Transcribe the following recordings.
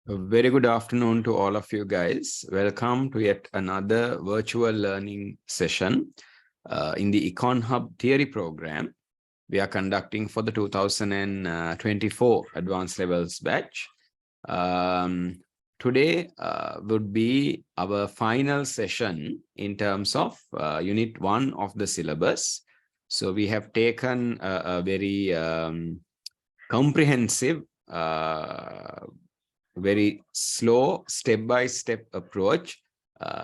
A very good afternoon to all of you guys. Welcome to yet another virtual learning session in the Econ-Hub theory program we are conducting for the 2024 advanced levels batch. Today would be our final session in terms of unit 1 of the syllabus. So we have taken a very comprehensive very slow step-by-step approach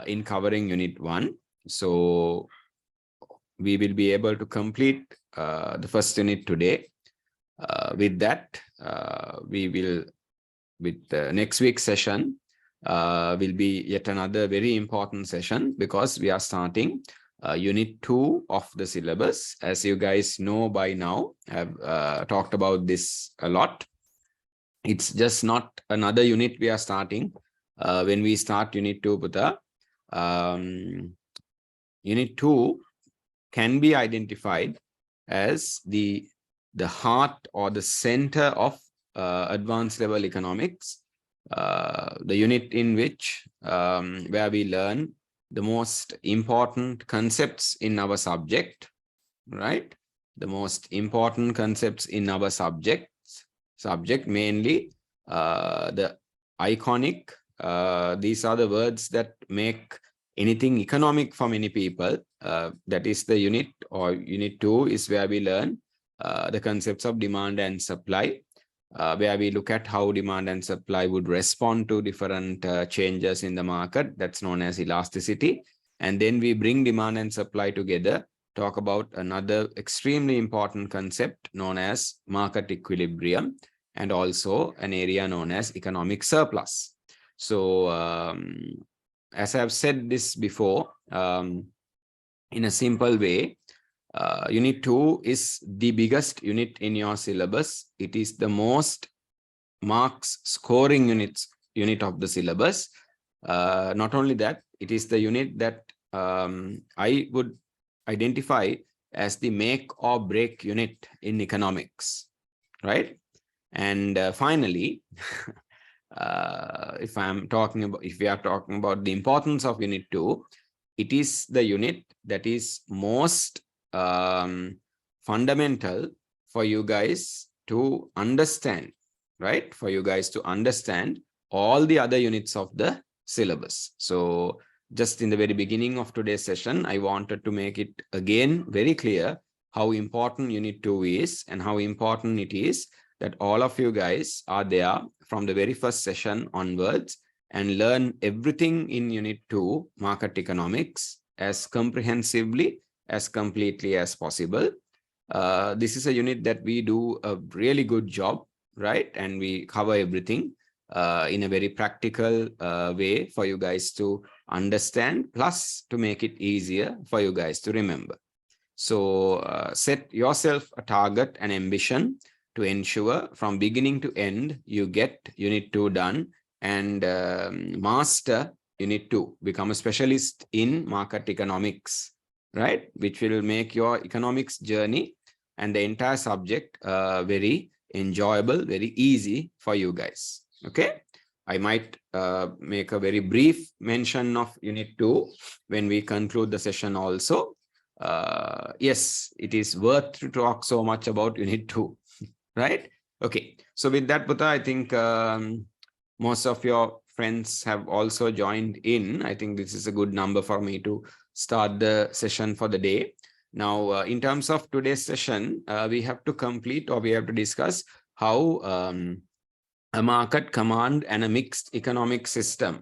in covering unit 1. So we will be able to complete the first unit today. With that, we will, with the next week's session, will be yet another very important session because we are starting unit 2 of the syllabus. As you guys know by now, I've talked about this a lot. It's just not another unit we are starting. When we start unit 2, Buddha, unit 2 can be identified as the heart or the center of advanced level economics, the unit in which where we learn the most important concepts in our subject, right? The most important concepts in our subject mainly the iconic, these are the words that make anything economic for many people. That is the unit, or unit 2 is where we learn the concepts of demand and supply, where we look at how demand and supply would respond to different changes in the market. That's known as elasticity. And then we bring demand and supply together, talk about another extremely important concept known as market equilibrium, and also an area known as economic surplus. So as I've said this before, in a simple way, unit 2 is the biggest unit in your syllabus. It is the most marks scoring unit of the syllabus. Not only that, it is the unit that I would identify as the make or break unit in economics, right? And finally, if we are talking about the importance of unit 2, it is the unit that is most fundamental for you guys to understand, right? For you guys to understand all the other units of the syllabus. So just in the very beginning of today's session, I wanted to make it again very clear how important unit 2 is and how important it is that all of you guys are there from the very first session onwards and learn everything in unit 2, market economics, as comprehensively, as completely as possible. This is a unit that we do a really good job, right? And we cover everything in a very practical way for you guys to understand, plus to make it easier for you guys to remember. So set yourself a target and ambition to ensure from beginning to end, you get unit 2 done and master unit 2, become a specialist in market economics, right? Which will make your economics journey and the entire subject very enjoyable, very easy for you guys. Okay. I might make a very brief mention of unit 2 when we conclude the session also. Yes, it is worth to talk so much about unit 2. Right? Okay. So with that, Buddha, I think most of your friends have also joined in. I think this is a good number for me to start the session for the day. Now, in terms of today's session, we have to complete, or we have to discuss how a market command and a mixed economic system,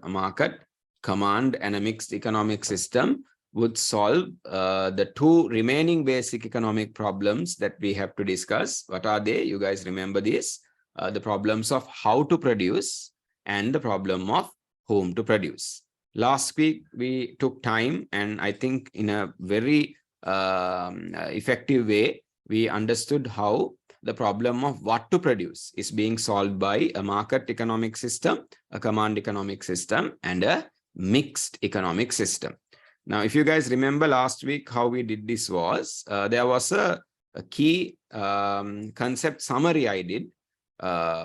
would solve the 2 remaining basic economic problems that we have to discuss. What are they? You guys remember this? The problems of how to produce and the problem of whom to produce. Last week, we took time, and I think in a very effective way, we understood how the problem of what to produce is being solved by a market economic system, a command economic system, and a mixed economic system. Now, if you guys remember last week, how we did this was, there was a key concept summary I did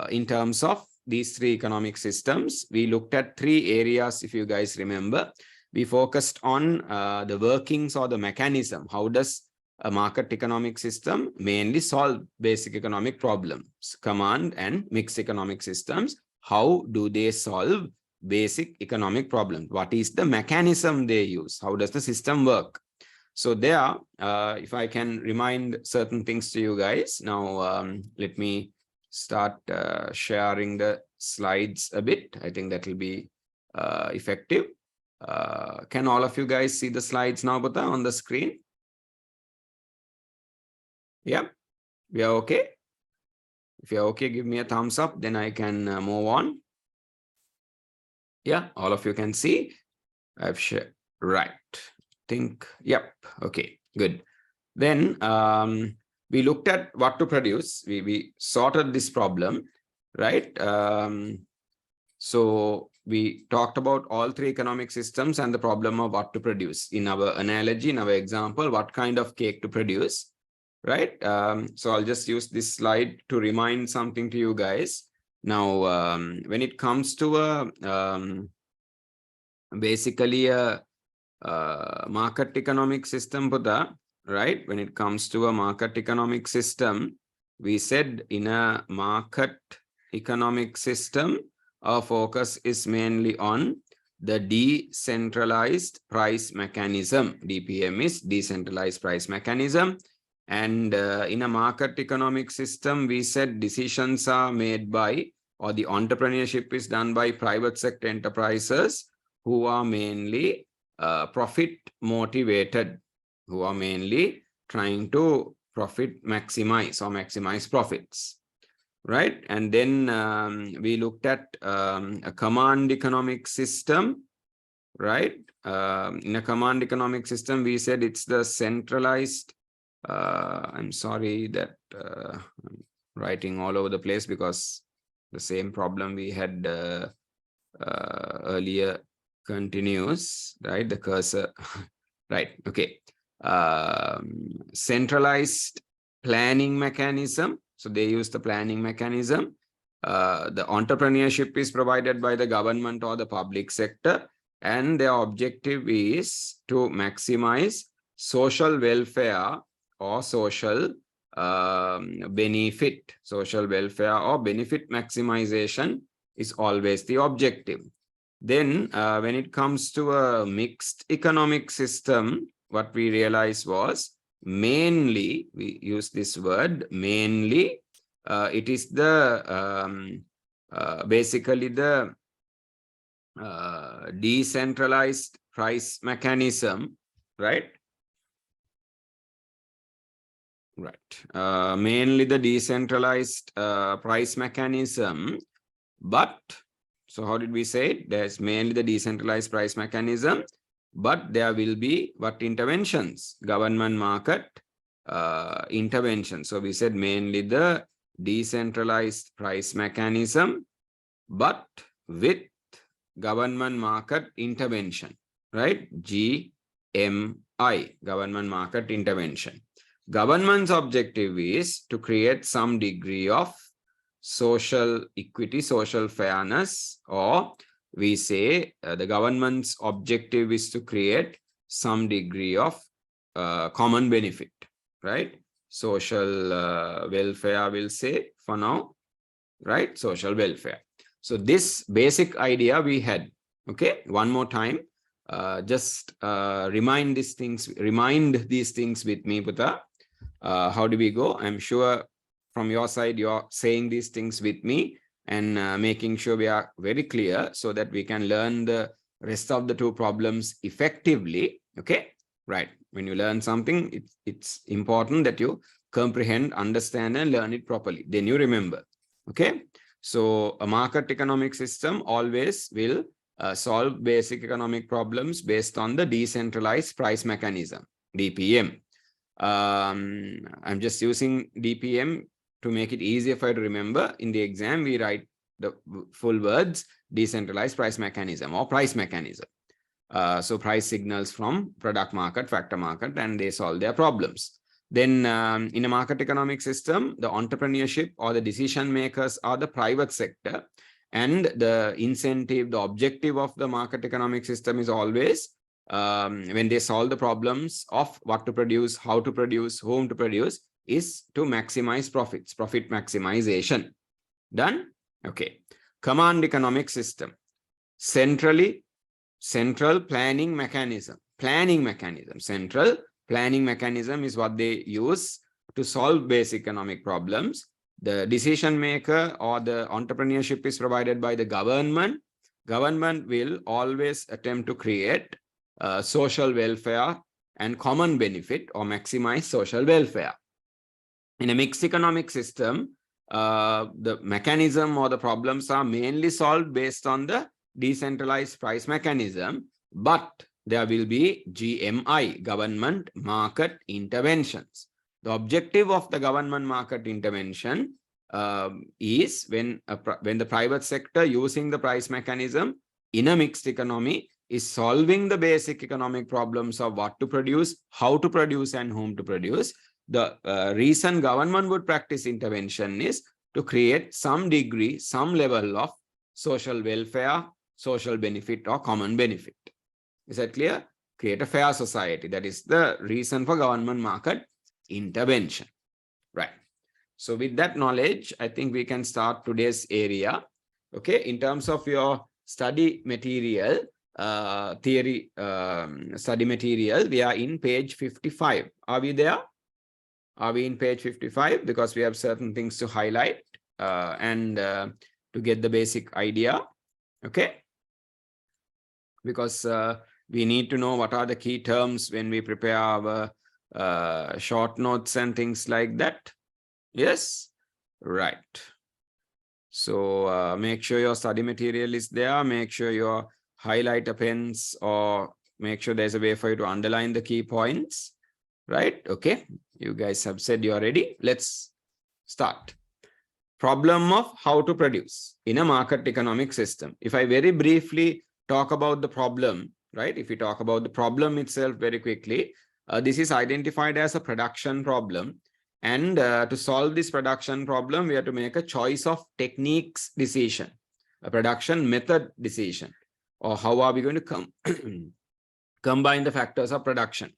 in terms of these three economic systems, we looked at three areas, if you guys remember. We focused on the workings or the mechanism. How does a market economic system mainly solve basic economic problems? Command and mixed economic systems, how do they solve basic economic problems? What is the mechanism they use? How does the system work? So there, if I can remind certain things to you guys. Now, let me start sharing the slides a bit. I think that will be effective. Can all of you guys see the slides now, Bata, on the screen? Yeah, we are okay. If you're okay, give me a thumbs up, then I can move on. Yeah, all of you can see. I've shared. Right. Think, yep. Okay, good. Then we looked at what to produce. We sorted this problem, right? So we talked about all three economic systems and the problem of what to produce. In our analogy, in our example, what kind of cake to produce, right? So I'll just use this slide to remind something to you guys. Now, when it comes to basically a market economic system, Buddha, right? When it comes to a market economic system, we said in a market economic system, our focus is mainly on the decentralized price mechanism. DPM is decentralized price mechanism. And in a market economic system, we said decisions are made by, or the entrepreneurship is done by private sector enterprises who are mainly profit motivated, who are mainly trying to profit maximize or maximize profits, right? And then we looked at a command economic system, right? In a command economic system, we said it's the centralized, I'm sorry that I'm writing all over the place because the same problem we had earlier continues, right? The cursor, right? Okay. Centralized planning mechanism. So they use the planning mechanism. The entrepreneurship is provided by the government or the public sector, and their objective is to maximize social welfare or social benefit. Social welfare or benefit maximization is always the objective. Then when it comes to a mixed economic system, what we realized was mainly, we use this word, mainly, it is the basically the decentralized price mechanism, right? Right. Mainly the decentralized price mechanism, but so how did we say it? There's mainly the decentralized price mechanism, but there will be what interventions? Government market intervention. So we said mainly the decentralized price mechanism, but with government market intervention, right? GMI, government market intervention. Government's objective is to create some degree of social equity, social fairness, or we say the government's objective is to create some degree of common benefit, right? Social welfare, we'll say for now, right? Social welfare. So this basic idea we had, okay? One more time, just remind these things with me, Puta. How do we go? I'm sure from your side, you're saying these things with me and making sure we are very clear so that we can learn the rest of the two problems effectively. Okay, right. When you learn something, it's important that you comprehend, understand, and learn it properly. Then you remember. Okay, so a market economic system always will solve basic economic problems based on the decentralized price mechanism, DPM. I'm just using DPM to make it easier for you to remember. In the exam, we write the full words, decentralized price mechanism or price mechanism. So price signals from product market, factor market, and they solve their problems. Then in a market economic system, the entrepreneurship or the decision makers are the private sector, And the incentive, the objective of the market economic system is always, when they solve the problems of what to produce, how to produce, whom to produce, is to maximize profits, profit maximization. Done? Okay. Command economic system. Central planning mechanism. Central planning mechanism is what they use to solve basic economic problems. The decision maker or the entrepreneurship is provided by the government. Government will always attempt to create social welfare and common benefit, or maximize social welfare. In a mixed economic system, the mechanism or the problems are mainly solved based on the decentralized price mechanism, but there will be GMI, government market interventions. The objective of the government market intervention is when the private sector using the price mechanism in a mixed economy is solving the basic economic problems of what to produce, how to produce, and whom to produce. The reason government would practice intervention is to create some degree, some level of social welfare, social benefit, or common benefit. Is that clear? Create a fair society. That is the reason for government market intervention. Right. So with that knowledge, I think we can start today's area. Okay. In terms of your study material, theory study material, we are in page 55. Are we there? Are we in page 55? Because we have certain things to highlight and to get the basic idea. Okay. Because we need to know what are the key terms when we prepare our short notes and things like that. Yes. Right. So make sure your study material is there. Make sure your highlighter pens, or make sure there's a way for you to underline the key points. Right. Okay. You guys have said you are ready. Let's start. Problem of how to produce in a market economic system. If I very briefly talk about the problem, right? If we talk about the problem itself very quickly, this is identified as a production problem. And to solve this production problem, we have to make a choice of techniques decision, a production method decision, or how are we going to combine the factors of production.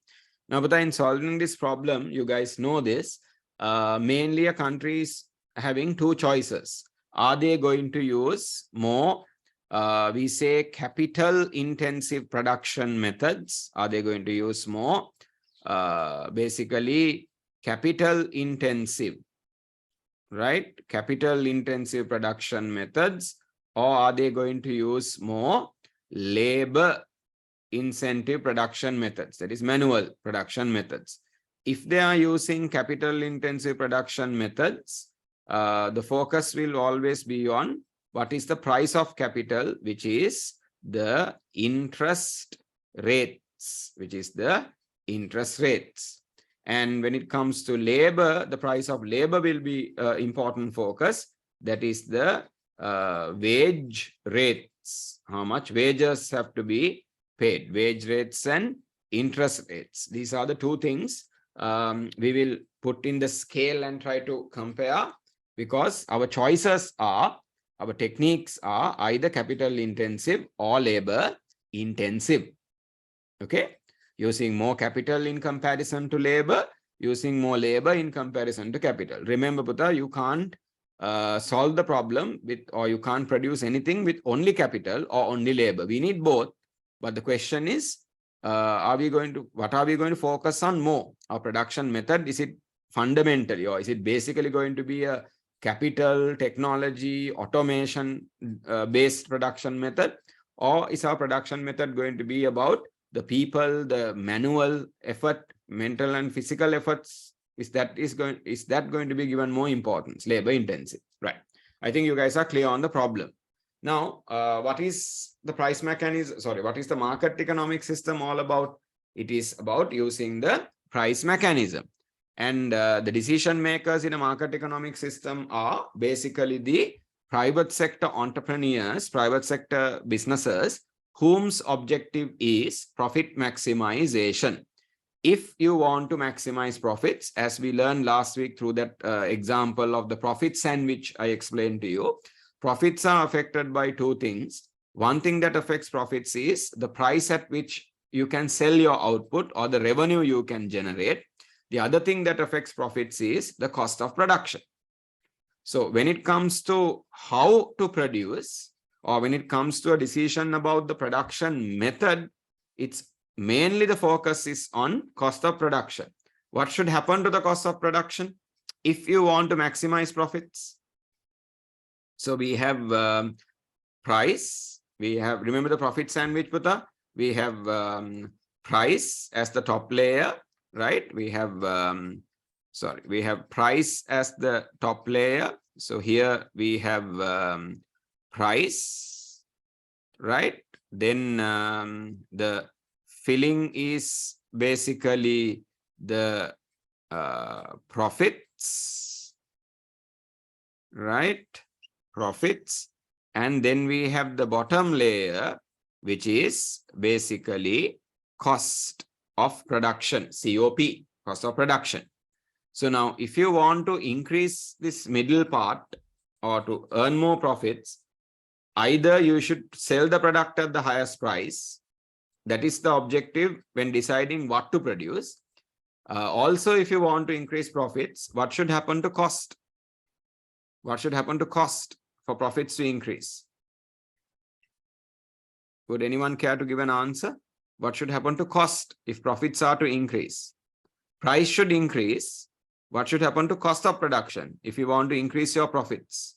Now, but in solving this problem, you guys know this, mainly a country is having two choices. Are they going to use more, we say, capital intensive production methods? Are they going to use more, basically, capital intensive, right? Capital intensive production methods, or are they going to use more labor incentive production methods, that is manual production methods? If they are using capital intensive production methods, the focus will always be on what is the price of capital, which is the interest rates, And when it comes to labor, the price of labor will be important focus. That is the wage rates, how much wages have to be paid, wage rates and interest rates. These are the two things we will put in the scale and try to compare, because our choices are, our techniques are either capital intensive or labor intensive. Okay. Using more capital in comparison to labor, using more labor in comparison to capital. Remember, Puta, you can't solve the problem with, or you can't produce anything with only capital or only labor. We need both. But the question is, what are we going to focus on more? Our production method, is it fundamentally, or is it basically going to be a capital, technology, automation based production method? Or is our production method going to be about the people, the manual effort, mental and physical efforts? Is that going to be given more importance, labor intensive? Right. I think you guys are clear on the problem. Now, what is the price mechanism? Sorry, what is the market economic system all about? It is about using the price mechanism. And the decision makers in a market economic system are basically the private sector entrepreneurs, private sector businesses, whose objective is profit maximization. If you want to maximize profits, as we learned last week through that example of the profit sandwich I explained to you, profits are affected by two things. One thing that affects profits is the price at which you can sell your output or the revenue you can generate. The other thing that affects profits is the cost of production. So when it comes to how to produce, or when it comes to a decision about the production method, it's mainly the focus is on cost of production. What should happen to the cost of production if you want to maximize profits? So we have price. We have, remember the profit sandwich, Putta? We have price as the top layer, right? We have, we have price as the top layer. So here we have price, right? Then the filling is basically the profits, right? Profits. And then we have the bottom layer, which is basically cost of production, COP, cost of production. So now if you want to increase this middle part or to earn more profits, either you should sell the product at the highest price. That is the objective when deciding what to produce. Also, if you want to increase profits, what should happen to cost? What should happen to cost for profits to increase? Would anyone care to give an answer? What should happen to cost if profits are to increase? Price should increase. What should happen to cost of production if you want to increase your profits?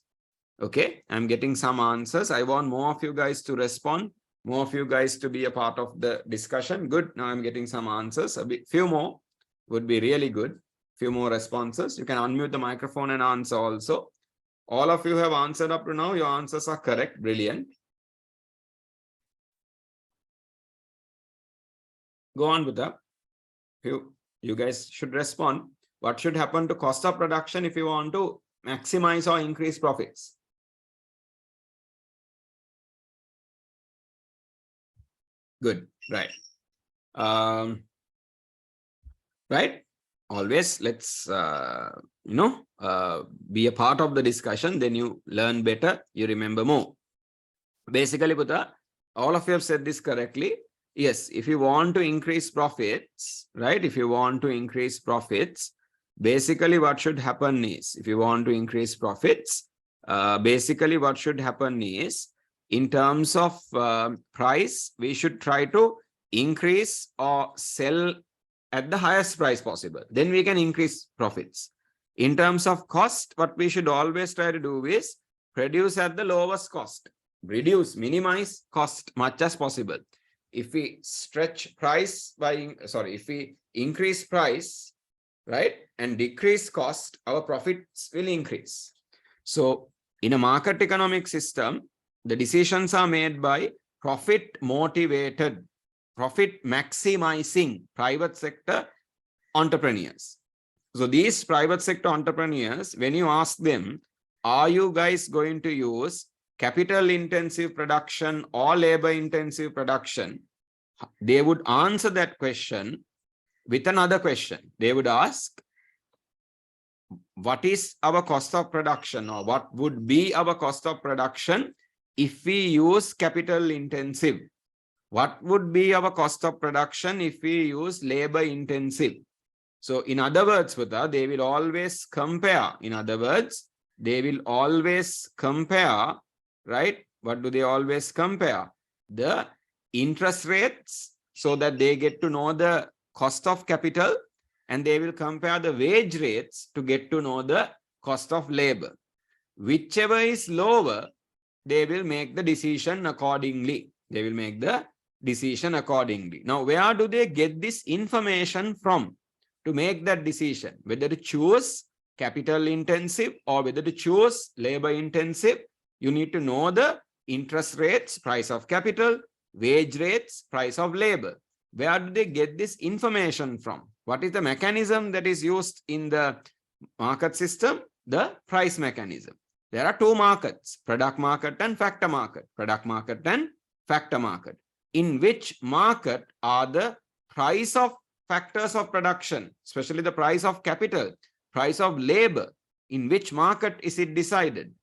Okay, I'm getting some answers. I want more of you guys to respond, more of you guys to be a part of the discussion. Good. Now I'm getting some answers. Few more would be really good. Few more responses. You can unmute the microphone and answer also. All of you have answered up to now. Your answers are correct. Brilliant. Go on with that. You guys should respond. What should happen to cost of production if you want to maximize or increase profits? Good. Right. Right. Always let's, be a part of the discussion. Then you learn better. You remember more. Basically, Putta, all of you have said this correctly. Yes, if you want to increase profits, right? If you want to increase profits, basically what should happen is, if you want to increase profits, basically what should happen is, in terms of price, we should try to increase or sell at the highest price possible. Then we can increase profits. In terms of cost, what we should always try to do is produce at the lowest cost. Reduce, minimize cost much as possible. If we stretch price by, if we increase price, right, and decrease cost, our profits will increase. So in a market economic system, the decisions are made by profit motivated, profit maximizing private sector entrepreneurs. So these private sector entrepreneurs, when you ask them, are you guys going to use capital intensive production or labor intensive production? They would answer that question with another question. They would ask, what is our cost of production, or what would be our cost of production if we use capital intensive? What would be our cost of production if we use labor intensive? So in other words, they will always compare. In other words, they will always compare, right? What do they always compare? The interest rates, so that they get to know the cost of capital, and they will compare the wage rates to get to know the cost of labor. Whichever is lower, they will make the decision accordingly. They will make the decision accordingly. Now, where do they get this information from to make that decision? Whether to choose capital intensive or whether to choose labor intensive, you need to know the interest rates, price of capital, wage rates, price of labor. Where do they get this information from? What is the mechanism that is used in the market system? The price mechanism. There are two markets, product market and factor market. Product market and factor market. In which market are the price of factors of production, especially the price of capital, price of labor, in which market is it decided?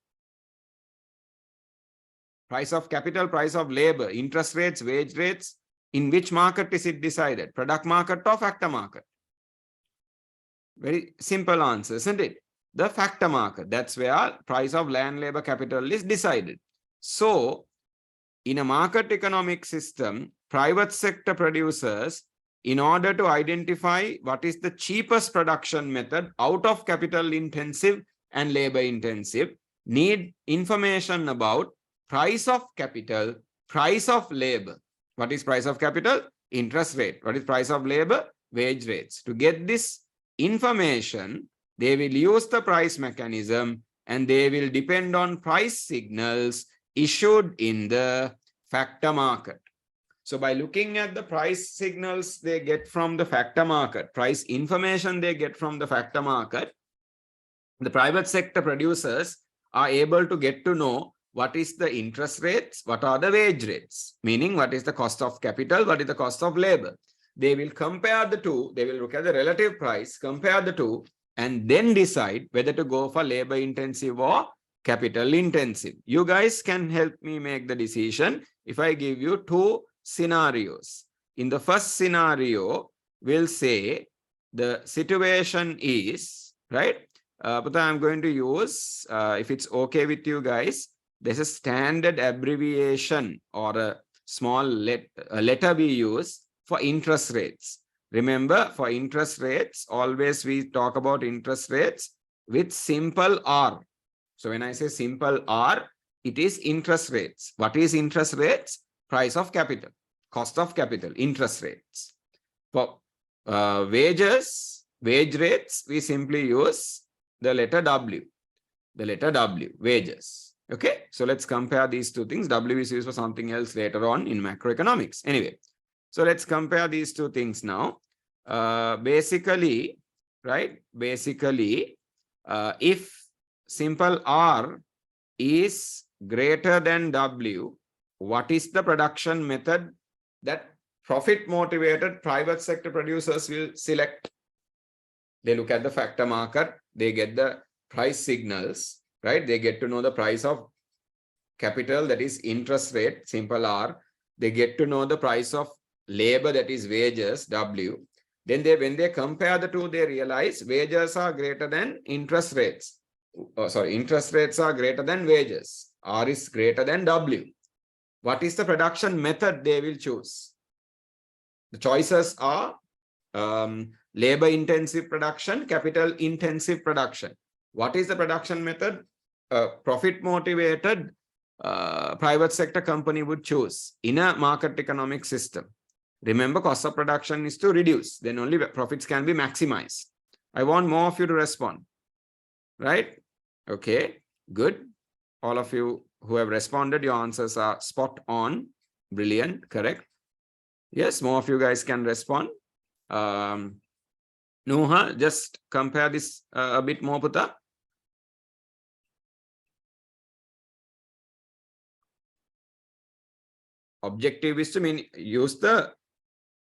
Price of capital, price of labor, interest rates, wage rates. In which market is it decided? Product market or factor market? Very simple answer, isn't it? The factor market. That's where price of land, labor, capital is decided. So, in a market economic system, private sector producers, in order to identify what is the cheapest production method out of capital intensive and labor intensive, need information about price of capital, price of labor. What is price of capital? Interest rate. What is price of labor? Wage rates. To get this information, they will use the price mechanism and they will depend on price signals issued in the factor market. So by looking at the price signals they get from the factor market, price information they get from the factor market, the private sector producers are able to get to know what is the interest rates, what are the wage rates, meaning what is the cost of capital, what is the cost of labor. They will compare the two, they will look at the relative price, compare the two, and then decide whether to go for labor intensive or capital intensive. You guys can help me make the decision if I give you two scenarios. In the first scenario, we'll say the situation is, right? But I'm going to use, if it's okay with you guys, there's a standard abbreviation or a small letter we use for interest rates. Remember, for interest rates, always we talk about interest rates with simple R. So when I say simple R, it is interest rates. What is interest rates? Price of capital, cost of capital, interest rates. For wages, wage rates, we simply use the letter W. The letter W, wages. Okay, so let's compare these two things. W is used for something else later on in macroeconomics. Anyway, so let's compare these two things now. Basically, right? Basically, if simple R is greater than W, what is the production method that profit motivated private sector producers will select? They look at the factor market, they get the price signals, right? They get to know the price of capital, that is interest rate, simple R. They get to know the price of labor, that is wages, W. Then when they compare the two, they realize wages are greater than interest rates. Interest rates are greater than wages. R is greater than W. What is the production method they will choose? The choices are labor intensive production, capital intensive production. What is the production method? Profit motivated private sector company would choose in a market economic system. Remember, cost of production is to reduce, then only profits can be maximized. I want more of you to respond, right? Okay, good. All of you who have responded, your answers are spot on. Brilliant, correct. Yes, more of you guys can respond. Nuha, just compare this a bit more, Puta. Objective is to use the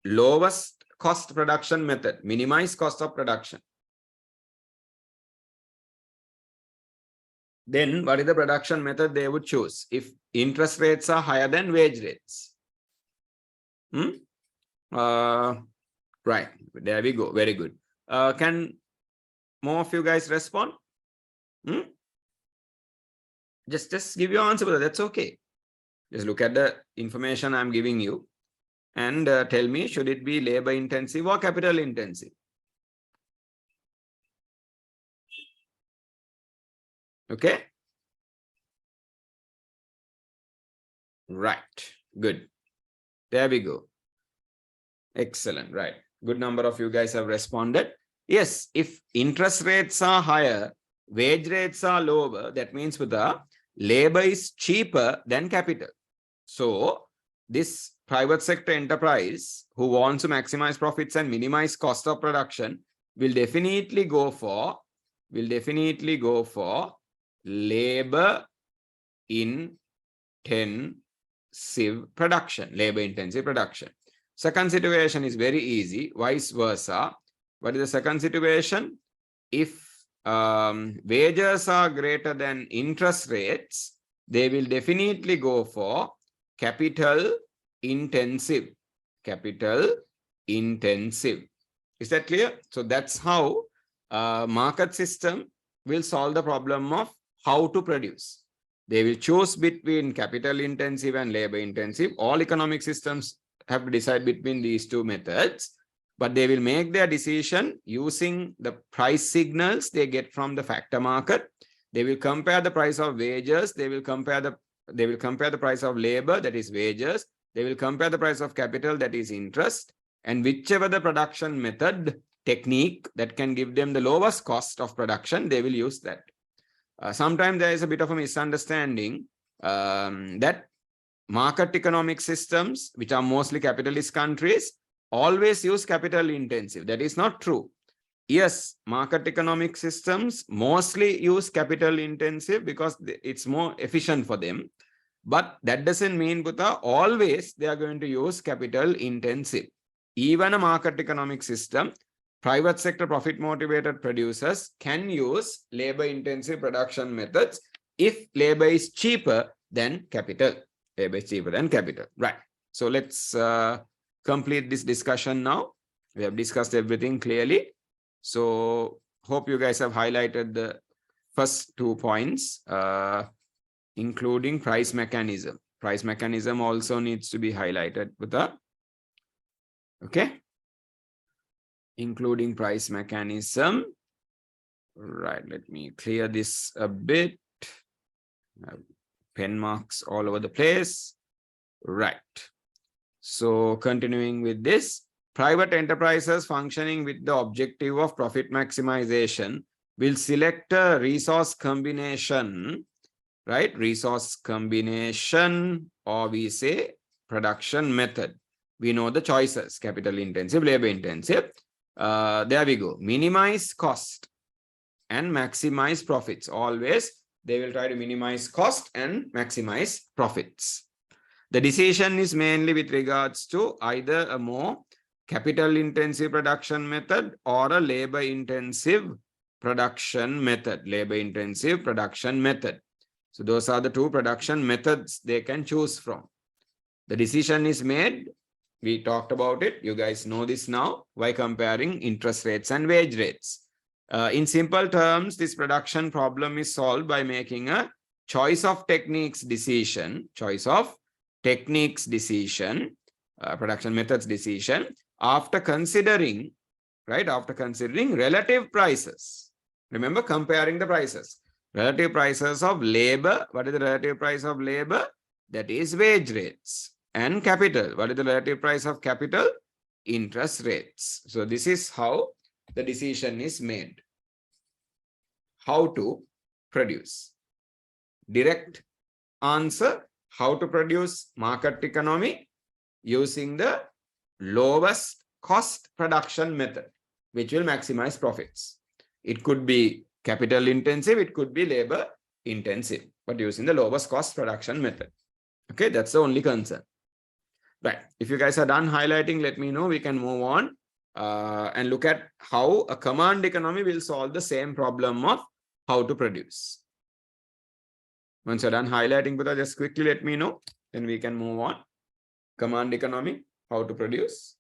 lowest cost production method, minimize cost of production. Then what is the production method they would choose if interest rates are higher than wage rates? Right, there we go. Very good. Can more of you guys respond? Just give your answer, but that's okay. Just look at the information I'm giving you and tell me, should it be labor intensive or capital intensive? Okay. Right. Good. There we go. Excellent. Right. Good number of you guys have responded. Yes, if interest rates are higher, wage rates are lower, that means with the labor is cheaper than capital. So this private sector enterprise who wants to maximize profits and minimize cost of production will definitely go for labor intensive production, labor intensive production. Second situation is very easy, vice versa. What is the second situation? If wages are greater than interest rates, they will definitely go for capital intensive. Capital intensive. Is that clear? So that's how market system will solve the problem of how to produce. They will choose between capital intensive and labor intensive. All economic systems have to decide between these two methods, but they will make their decision using the price signals they get from the factor market. They will compare the price of wages. They will compare the price of labor, that is wages. They will compare the price of capital, that is interest. And whichever the production method technique that can give them the lowest cost of production, they will use that. Sometimes there is a bit of a misunderstanding that market economic systems, which are mostly capitalist countries, always use capital intensive. That is not true. Yes, market economic systems mostly use capital intensive because it's more efficient for them. But that doesn't mean that always they are going to use capital intensive. Even a market economic system, private sector profit motivated producers can use labor intensive production methods if labor is cheaper than capital. Labor is cheaper than capital. Right. So let's complete this discussion now. We have discussed everything clearly. So hope you guys have highlighted the first 2 points, including price mechanism. Price mechanism also needs to be highlighted with the, okay, including price mechanism. Right, let me clear this a bit. Pen marks all over the place. Right. So continuing with this, private enterprises functioning with the objective of profit maximization will select a resource combination, right? Resource combination, or we say production method. We know the choices: capital intensive, labor intensive. There we go. Minimize cost and maximize profits. Always they will try to minimize cost and maximize profits. The decision is mainly with regards to either a more capital intensive production method or a labor intensive production method. Labor intensive production method. So those are the two production methods they can choose from. The decision is made. We talked about it. You guys know this now by comparing interest rates and wage rates. In simple terms, this production problem is solved by making a choice of techniques decision, production methods decision, after considering, right, after considering relative prices. Remember, comparing the prices. Relative prices of labor. What is the relative price of labor? That is wage rates. And capital. What is the relative price of capital? Interest rates. So this is how the decision is made. How to produce. Direct answer: how to produce market economy using the lowest cost production method, which will maximize profits. It could be capital intensive, it could be labor intensive, but using the lowest cost production method. Okay, that's the only concern. Right. If you guys are done highlighting, let me know. We can move on and look at how a command economy will solve the same problem of how to produce. Once you're done highlighting, Buddha, just quickly let me know. Then we can move on. Command economy, how to produce.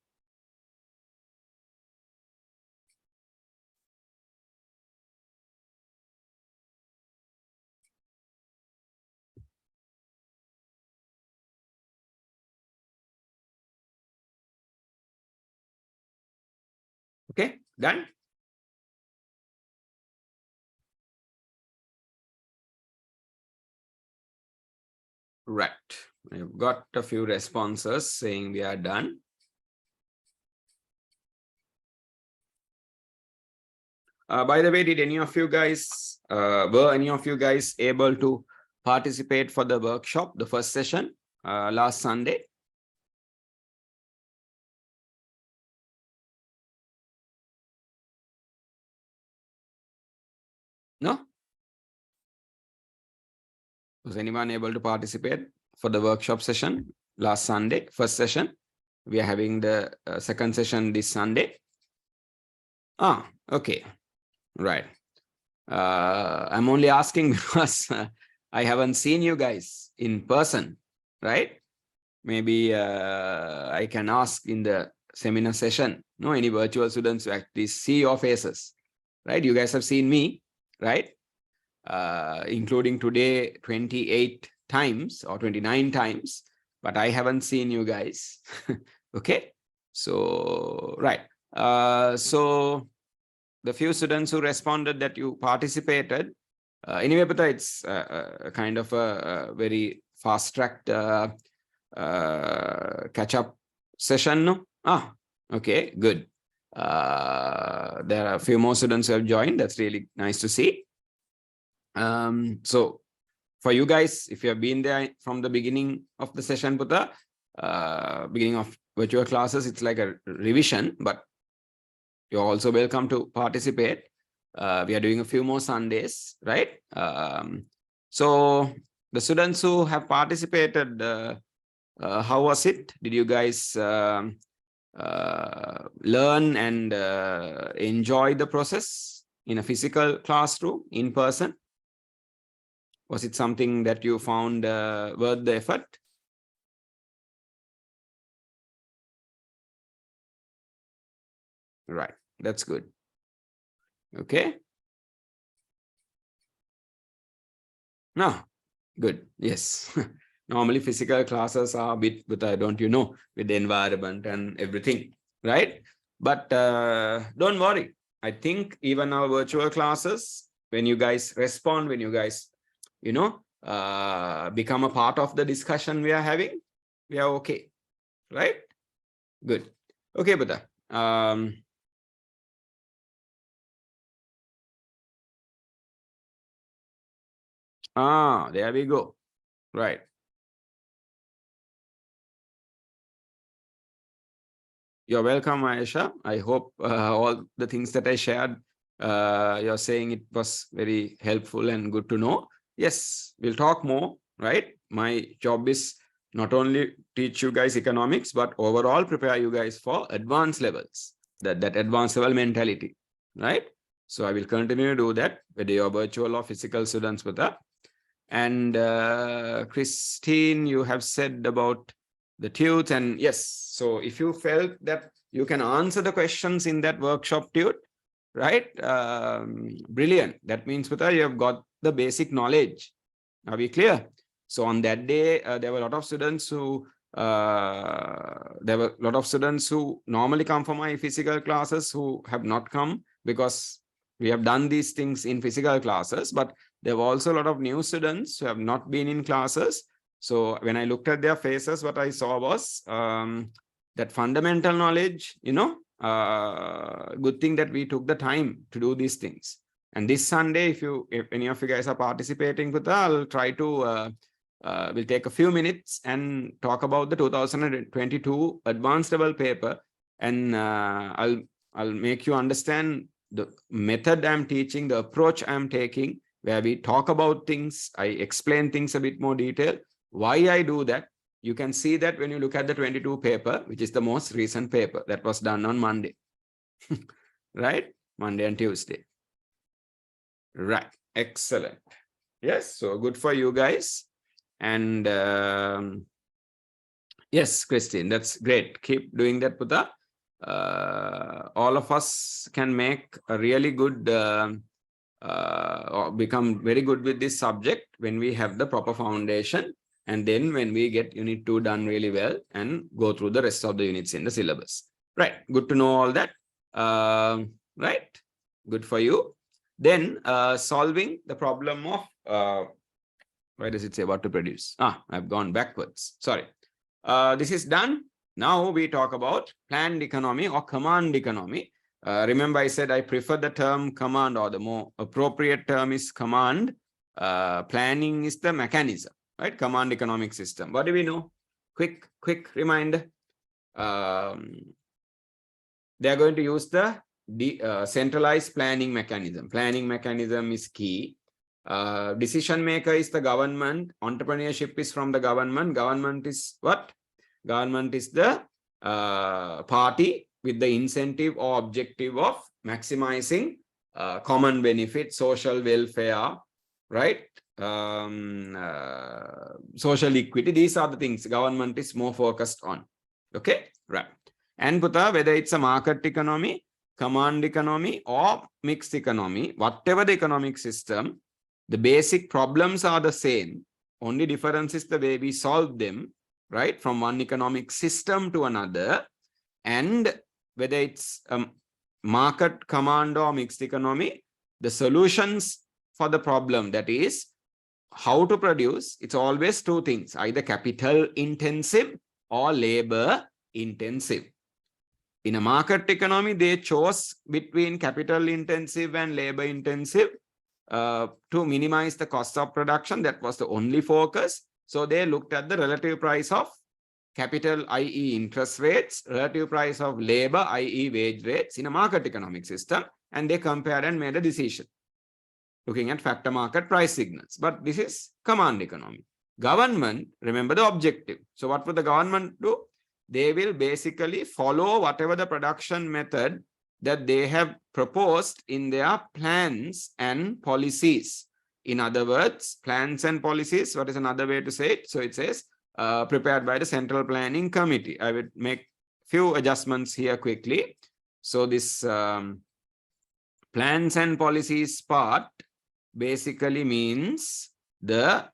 Okay, done. Right. I've got a few responses saying we are done. By the way, did any of you guys, were any of you guys able to participate for the workshop, the first session last Sunday? No? Was anyone able to participate for the workshop session last Sunday, first session? We are having the second session this Sunday. Ah, okay. Right. I'm only asking because I haven't seen you guys in person, right? Maybe I can ask in the seminar session, no, any virtual students who actually see your faces, right? You guys have seen me, right? Including today 28 times or 29 times, but I haven't seen you guys. Okay, so right. So the few students who responded that you participated, anyway, but it's kind of a very fast-tracked catch-up session. No? Okay, good. There are a few more students who have joined. That's really nice to see. So for you guys, if you have been there from the beginning of the session, Putta, beginning of virtual classes, it's like a revision, but you're also welcome to participate. We are doing a few more Sundays, right? So the students who have participated, how was it? Did you guys learn and enjoy the process in a physical classroom, in person? Was it something that you found worth the effort? Right, that's good. Okay. No, good. Yes. Normally physical classes are a bit, but don't you know, with the environment and everything, right? But don't worry. I think even our virtual classes, when you guys respond, when you guys, you know, become a part of the discussion we are having, we are okay, right? Good. Okay, Buddha. There we go. Right. You're welcome, Aisha. I hope all the things that I shared, you're saying it was very helpful and good to know. Yes, we'll talk more, right? My job is not only teach you guys economics, but overall prepare you guys for advanced levels, that advanced level mentality, right? So I will continue to do that, whether you're virtual or physical students with that. And Christine, you have said about the THO, and yes, so if you felt that you can answer the questions in that workshop THO, right? Brilliant. That means, Putta, you have got the basic knowledge. Are we clear? So on that day, there were a lot of students who normally come for my physical classes who have not come because we have done these things in physical classes, but there were also a lot of new students who have not been in classes. So when I looked at their faces, what I saw was that fundamental knowledge, you know, good thing that we took the time to do these things. And this Sunday, if any of you guys are participating with that, I'll try to, we'll take a few minutes and talk about the 2022 advanced level paper. And I'll make you understand the method I'm teaching, the approach I'm taking, where we talk about things, I explain things a bit more detail. Why I do that, you can see that when you look at the 22 paper, which is the most recent paper that was done on Monday, right? Monday and Tuesday. Right, excellent. Yes, so good for you guys. And yes, Christine, that's great. Keep doing that, Putta. All of us can make a really good or become very good with this subject when we have the proper foundation, and then when we get unit 2 done really well and go through the rest of the units in the syllabus. Right, good to know all that. Right, good for you. Then solving the problem of why does it say what to produce? I've gone backwards, sorry. This is done. Now we talk about planned economy or command economy. Remember, I said I prefer the term command, or the more appropriate term is command. Planning is the mechanism, right? Command economic system. What do we know? Quick reminder. They are going to use the centralized planning mechanism. Planning mechanism is key. Decision maker is the government. Entrepreneurship is from the government. Government is what? Government is the party with the incentive or objective of maximizing common benefit, social welfare, right? social equity. These are the things government is more focused on. Okay, right. And Puta, whether it's a market economy, command economy, or mixed economy, whatever the economic system, the basic problems are the same. Only difference is the way we solve them, right? From one economic system to another. And whether it's market, command, or mixed economy, the solutions for the problem, that is how to produce, it's always two things, either capital intensive or labor intensive. In a market economy, they chose between capital intensive and labor intensive to minimize the cost of production. That was the only focus. So they looked at the relative price of capital, i.e. interest rates, relative price of labor, i.e. wage rates in a market economic system, and they compared and made a decision looking at factor market price signals. But this is command economy. Government, remember the objective. So what will the government do? They will basically follow whatever the production method that they have proposed in their plans and policies. In other words, plans and policies, what is another way to say it? So it says prepared by the Central Planning Committee. I will make few adjustments here quickly. So this plans and policies part basically means the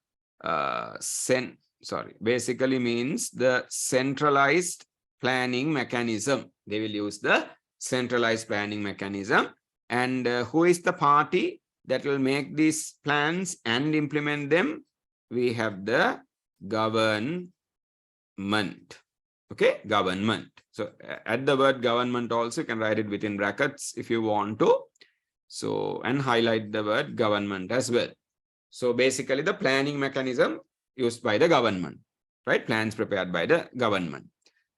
centralized planning mechanism. They will use the centralized planning mechanism. And who is the party that will make these plans and implement them? We have the government. Okay, government. So at the word government also, you can write it within brackets if you want to. So, and highlight the word government as well. So basically the planning mechanism used by the government, right? Plans prepared by the government.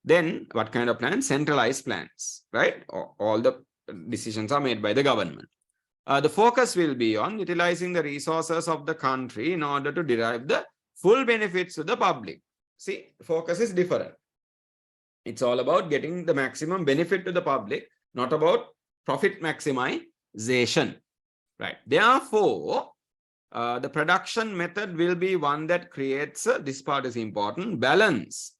Then what kind of plans? Centralized plans, right? All the decisions are made by the government. The focus will be on utilizing the resources of the country in order to derive the full benefits to the public. See, focus is different. It's all about getting the maximum benefit to the public, not about profit maximization, right? Therefore, the production method will be one that creates, this part is important, balance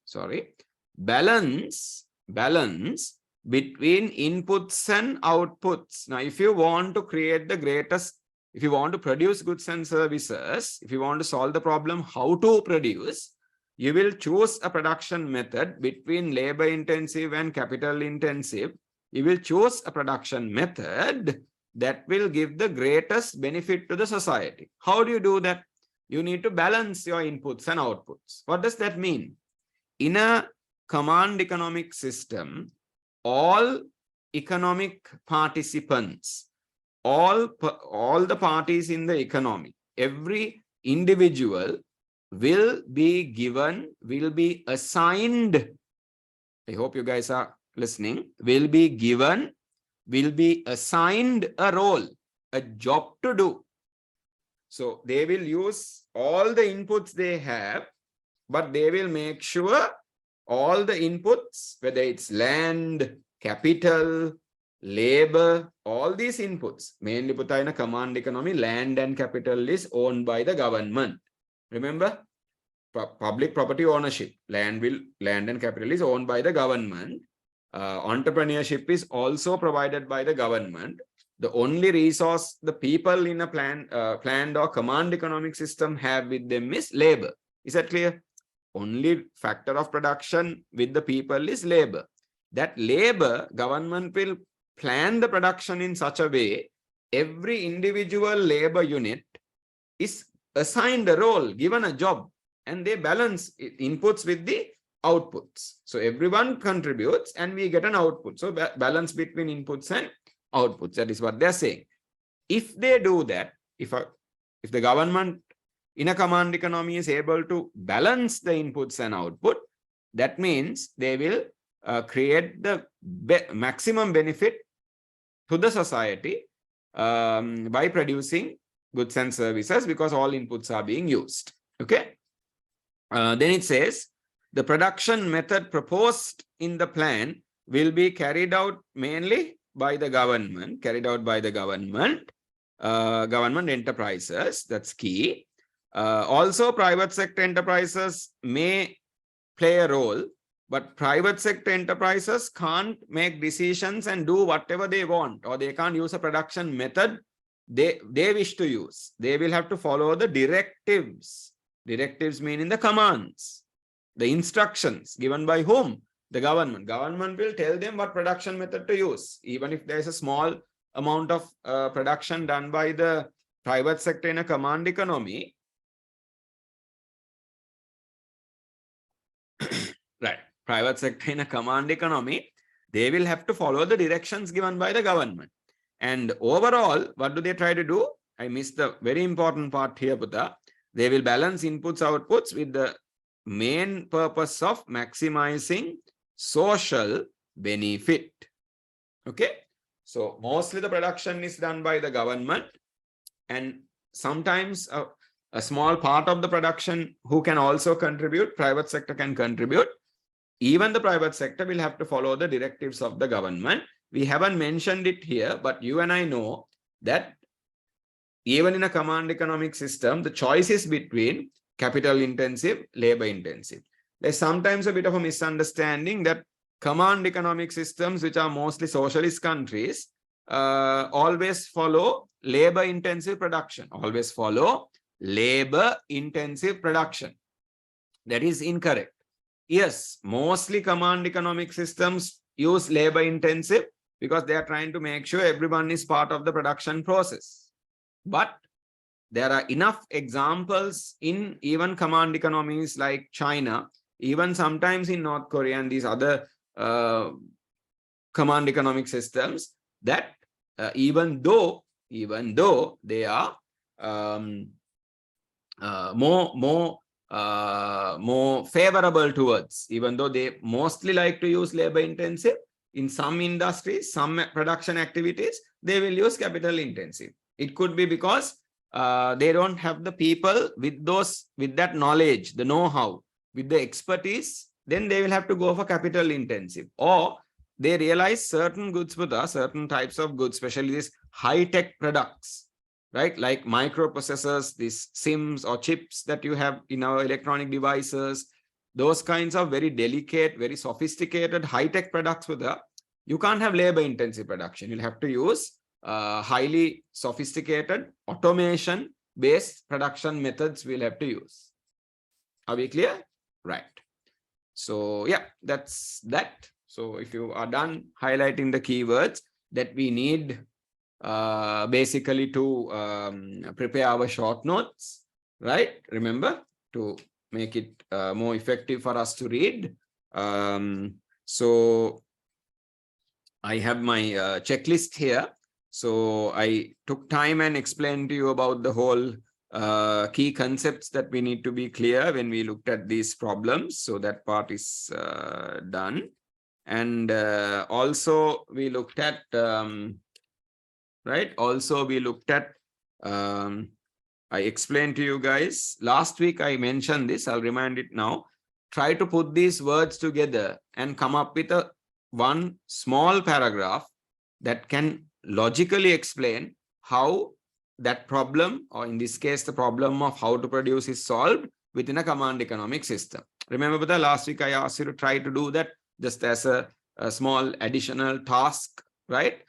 between inputs and outputs. Now, if you want to create the greatest, if you want to produce goods and services, if you want to solve the problem how to produce, you will choose a production method between labor intensive and capital intensive. You will choose a production method that will give the greatest benefit to the society. How do you do that? You need to balance your inputs and outputs. What does that mean? In a command economic system, all economic participants, all the parties in the economy, every individual will be assigned, I hope you guys are listening, will be assigned a role, a job to do. So they will use all the inputs they have, but they will make sure all the inputs, whether it's land, capital, labor, all these inputs, mainly put in a command economy, land and capital is owned by the government. Remember, public property ownership, land and capital is owned by the government. Entrepreneurship is also provided by the government. The only resource the people in a planned or command economic system have with them is labor. Is that clear? Only factor of production with the people is labor. That labor, government will plan the production in such a way, every individual labor unit is assigned a role, given a job, and they balance inputs with the outputs. So everyone contributes and we get an output. So balance between inputs and outputs. That is what they're saying. If they do that, if the government in a command economy is able to balance the inputs and output, that means they will create the maximum benefit to the society by producing goods and services, because all inputs are being used. Okay. Then it says the production method proposed in the plan will be carried out mainly by the government, government enterprises. That's key. Also, private sector enterprises may play a role, but private sector enterprises can't make decisions and do whatever they want, or they can't use a production method they wish to use. They will have to follow the directives. Directives meaning the commands, the instructions given by whom? The government. Government will tell them what production method to use. Even if there is a small amount of production done by the private sector in a command economy, right, private sector in a command economy, they will have to follow the directions given by the government. And overall, what do they try to do? I missed the very important part here, Putta. They will balance inputs, outputs with the main purpose of maximizing social benefit. Okay. So mostly the production is done by the government, and sometimes a small part of the production who can also contribute, private sector can contribute. Even the private sector will have to follow the directives of the government. We haven't mentioned it here, but you and I know that even in a command economic system, the choice is between capital intensive, labor intensive. There's sometimes a bit of a misunderstanding that command economic systems, which are mostly socialist countries, always follow labor intensive production, always follow labor intensive production. That is incorrect. Yes, mostly command economic systems use labor intensive because they are trying to make sure everyone is part of the production process. But there are enough examples in even command economies like China, even sometimes in North Korea and these other command economic systems, that even though they are more favorable towards, even though they mostly like to use labor intensive, in some industries, some production activities, they will use capital intensive. It could be because they don't have the people with that knowledge, the know-how, with the expertise, then they will have to go for capital intensive. Or they realize certain goods, certain types of goods, especially these high-tech products, right? Like microprocessors, these SIMs or chips that you have in our electronic devices, those kinds of very delicate, very sophisticated, high-tech products, you can't have labor-intensive production. You'll have to use highly sophisticated automation-based production methods we'll have to use. Are we clear? Right. So yeah, that's that. So if you are done highlighting the keywords that we need basically to prepare our short notes, right? Remember, to make it more effective for us to read. So I have my checklist here. So I took time and explained to you about the whole key concepts that we need to be clear when we looked at these problems. So that part is done. And also we looked at, right? Also we looked at, I explained to you guys, last week I mentioned this, I'll remind it now. Try to put these words together and come up with one small paragraph that can logically explain how that problem, or in this case, the problem of how to produce, is solved within a command economic system. Remember, the last week I asked you to try to do that just as a small additional task, right?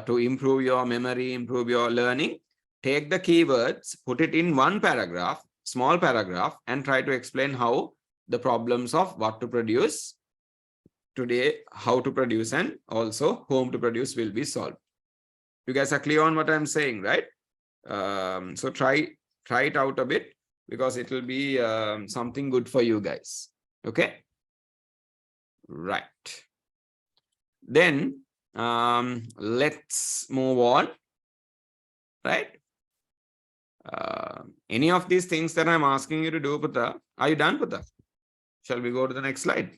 To improve your memory, improve your learning. Take the keywords, put it in one paragraph, small paragraph, and try to explain how the problems of what to produce today, how to produce, and also whom to produce will be solved. You guys are clear on what I'm saying, right? So try it out a bit, because it will be something good for you guys. Okay. Right. Then let's move on. Right. Any of these things that I'm asking you to do, Putta, are you done, Putta? Shall we go to the next slide?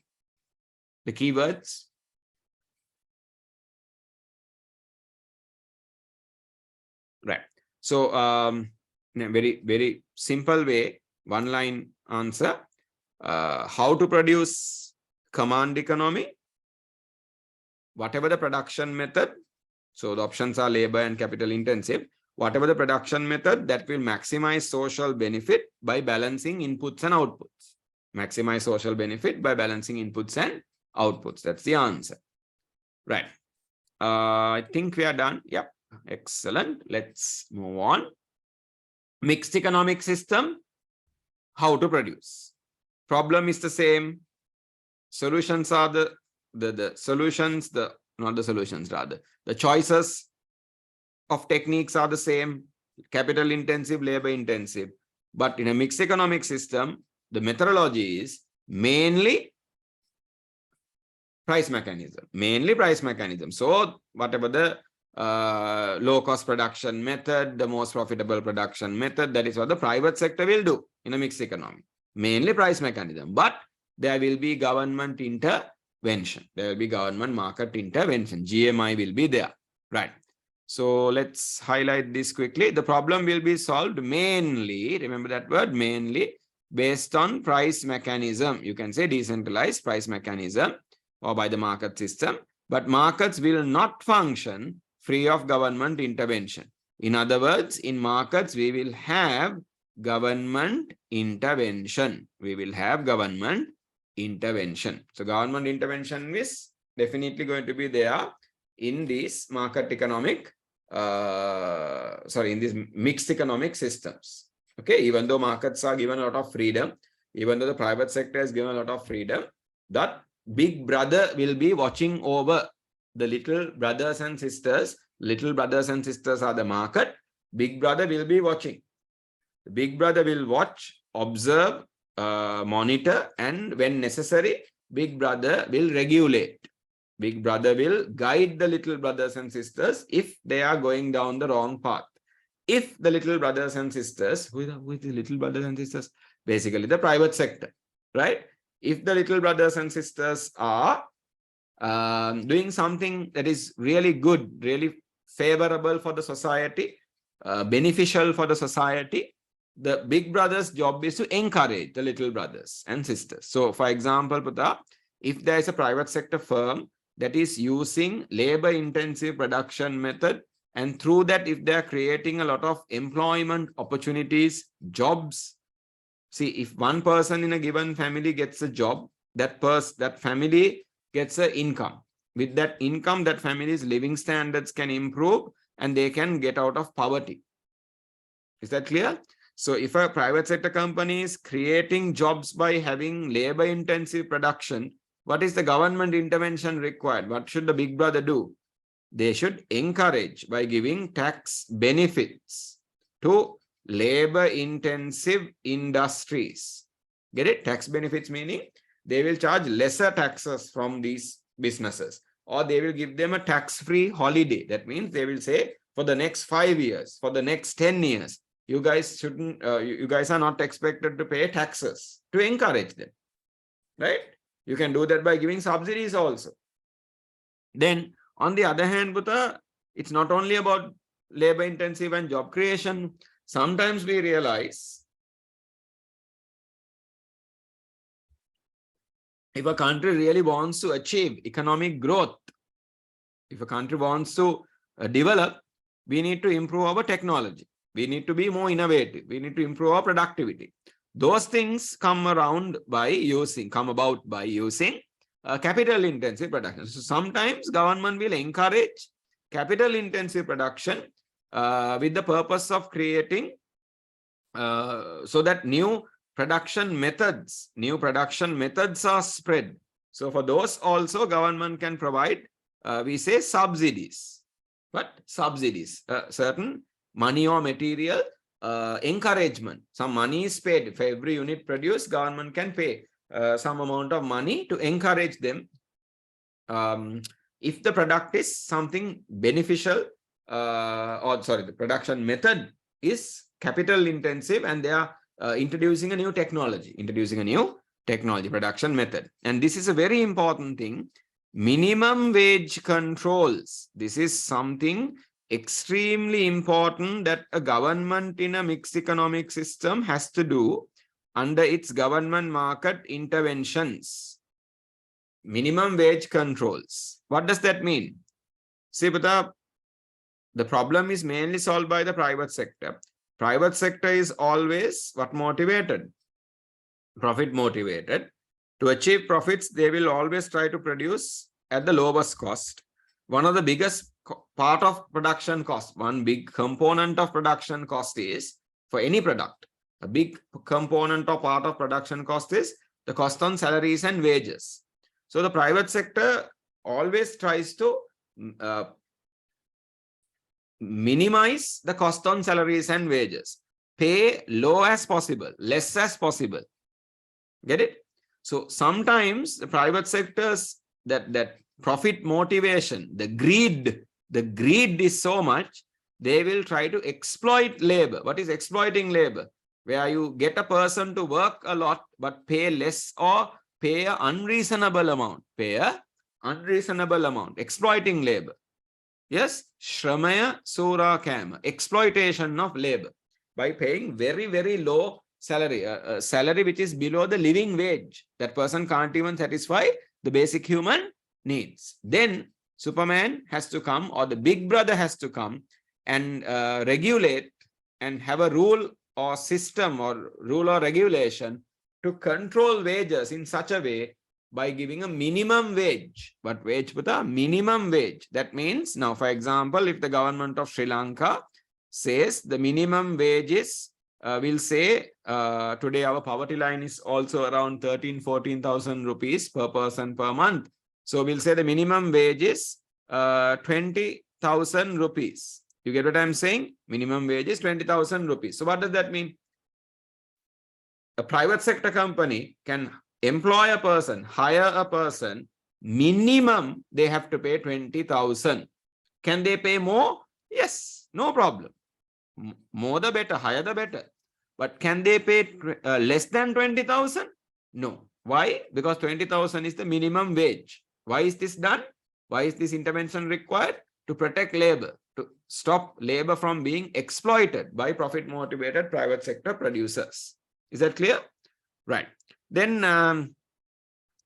The keywords. Right. So in a very, very simple way, one line answer. How to produce command economy, whatever the production method. So the options are labor and capital intensive. whatever the production method that will maximize social benefit by balancing inputs and outputs. Maximize social benefit by balancing inputs and outputs. That's the answer. Right. I think we are done. Yep. Excellent. Let's move on. Mixed economic system. How to produce. Problem is the same. Solutions are the solutions, not the solutions rather. The choices of techniques are the same. Capital intensive, labor intensive. But in a mixed economic system, the methodology is mainly price mechanism. Mainly price mechanism. So whatever the low-cost production method, the most profitable production method, that is what the private sector will do in a mixed economy. Mainly price mechanism. But there will be government intervention. There will be government market intervention. GMI will be there. Right. So let's highlight this quickly. The problem will be solved mainly, remember that word, mainly based on price mechanism. You can say decentralized price mechanism or by the market system. But markets will not function free of government intervention. In other words, in markets, we will have government intervention. We will have government intervention. So government intervention is definitely going to be there in these market economic, in these mixed economic systems. Okay, even though markets are given a lot of freedom, even though the private sector is given a lot of freedom, that big brother will be watching over the little brothers and sisters. Little brothers and sisters are the market. Big brother will be watching. The big brother will watch, observe, monitor, and when necessary, big brother will regulate. Big brother will guide the little brothers and sisters if they are going down the wrong path. If the little brothers and sisters, who is the little brothers and sisters? Basically the private sector, right? If the little brothers and sisters are doing something that is really good, really favorable for the society, beneficial for the society, the big brother's job is to encourage the little brothers and sisters. So for example, Pratap, if there is a private sector firm that is using labor intensive production method, and through that, if they are creating a lot of employment opportunities, jobs. See, if one person in a given family gets a job, that family gets an income. With that income, that family's living standards can improve and they can get out of poverty. Is that clear? So if a private sector company is creating jobs by having labor intensive production, what is the government intervention required? What should the big brother do? They should encourage by giving tax benefits to labor intensive industries. Get it? Tax benefits meaning they will charge lesser taxes from these businesses, or they will give them a tax-free holiday. That means they will say for the next 5 years, for the next 10 years, you guys shouldn't, you guys are not expected to pay taxes, to encourage them, right? You can do that by giving subsidies also. Then on the other hand, Buddha, it's not only about labor intensive and job creation. Sometimes we realize if a country really wants to achieve economic growth, if a country wants to develop, we need to improve our technology. We need to be more innovative. We need to improve our productivity. Those things come about by using capital intensive production. So sometimes government will encourage capital intensive production with the purpose of creating so that new production methods are spread. So for those also government can provide, we say subsidies, but subsidies, certain money or material encouragement. Some money is paid for every unit produced. Government can pay some amount of money to encourage them. If the product is something beneficial, the production method is capital intensive and they are introducing a new technology, production method. And this is a very important thing. Minimum wage controls. This is something extremely important that a government in a mixed economic system has to do under its government market interventions. Minimum wage controls. What does that mean? See, Pratap, the problem is mainly solved by the private sector. Private sector is always what motivated? Profit motivated. To achieve profits, they will always try to produce at the lowest cost. One of the biggest part of production cost, one big component of production cost is, for any product, a big component or part of production cost is the cost on salaries and wages. So the private sector always tries to minimize the cost on salaries and wages, pay low as possible, less as possible. Get it? So sometimes the private sectors, that profit motivation, the greed is so much, they will try to exploit labor. What is exploiting labor? Where you get a person to work a lot but pay less, or pay an unreasonable amount. Exploiting labor. Yes, Shramaya Sura Kama, exploitation of labor by paying very, very low salary, salary which is below the living wage. That person can't even satisfy the basic human needs. Then Superman has to come, or the big brother has to come and regulate and have a rule or system or rule or regulation to control wages in such a way by giving a minimum wage. But wage with a minimum wage. That means now, for example, if the government of Sri Lanka says the minimum wage is, we'll say today our poverty line is also around 13,000-14,000 rupees per person per month. So we'll say the minimum wage is 20,000 rupees. You get what I'm saying? Minimum wage is 20,000 rupees. So what does that mean? A private sector company can employ a person, hire a person, minimum they have to pay 20,000. Can they pay more? Yes, no problem. More the better, higher the better. But can they pay less than 20,000? No. Why? Because 20,000 is the minimum wage. Why is this done? Why is this intervention required? To protect labor, to stop labor from being exploited by profit motivated private sector producers. Is that clear? Right. Then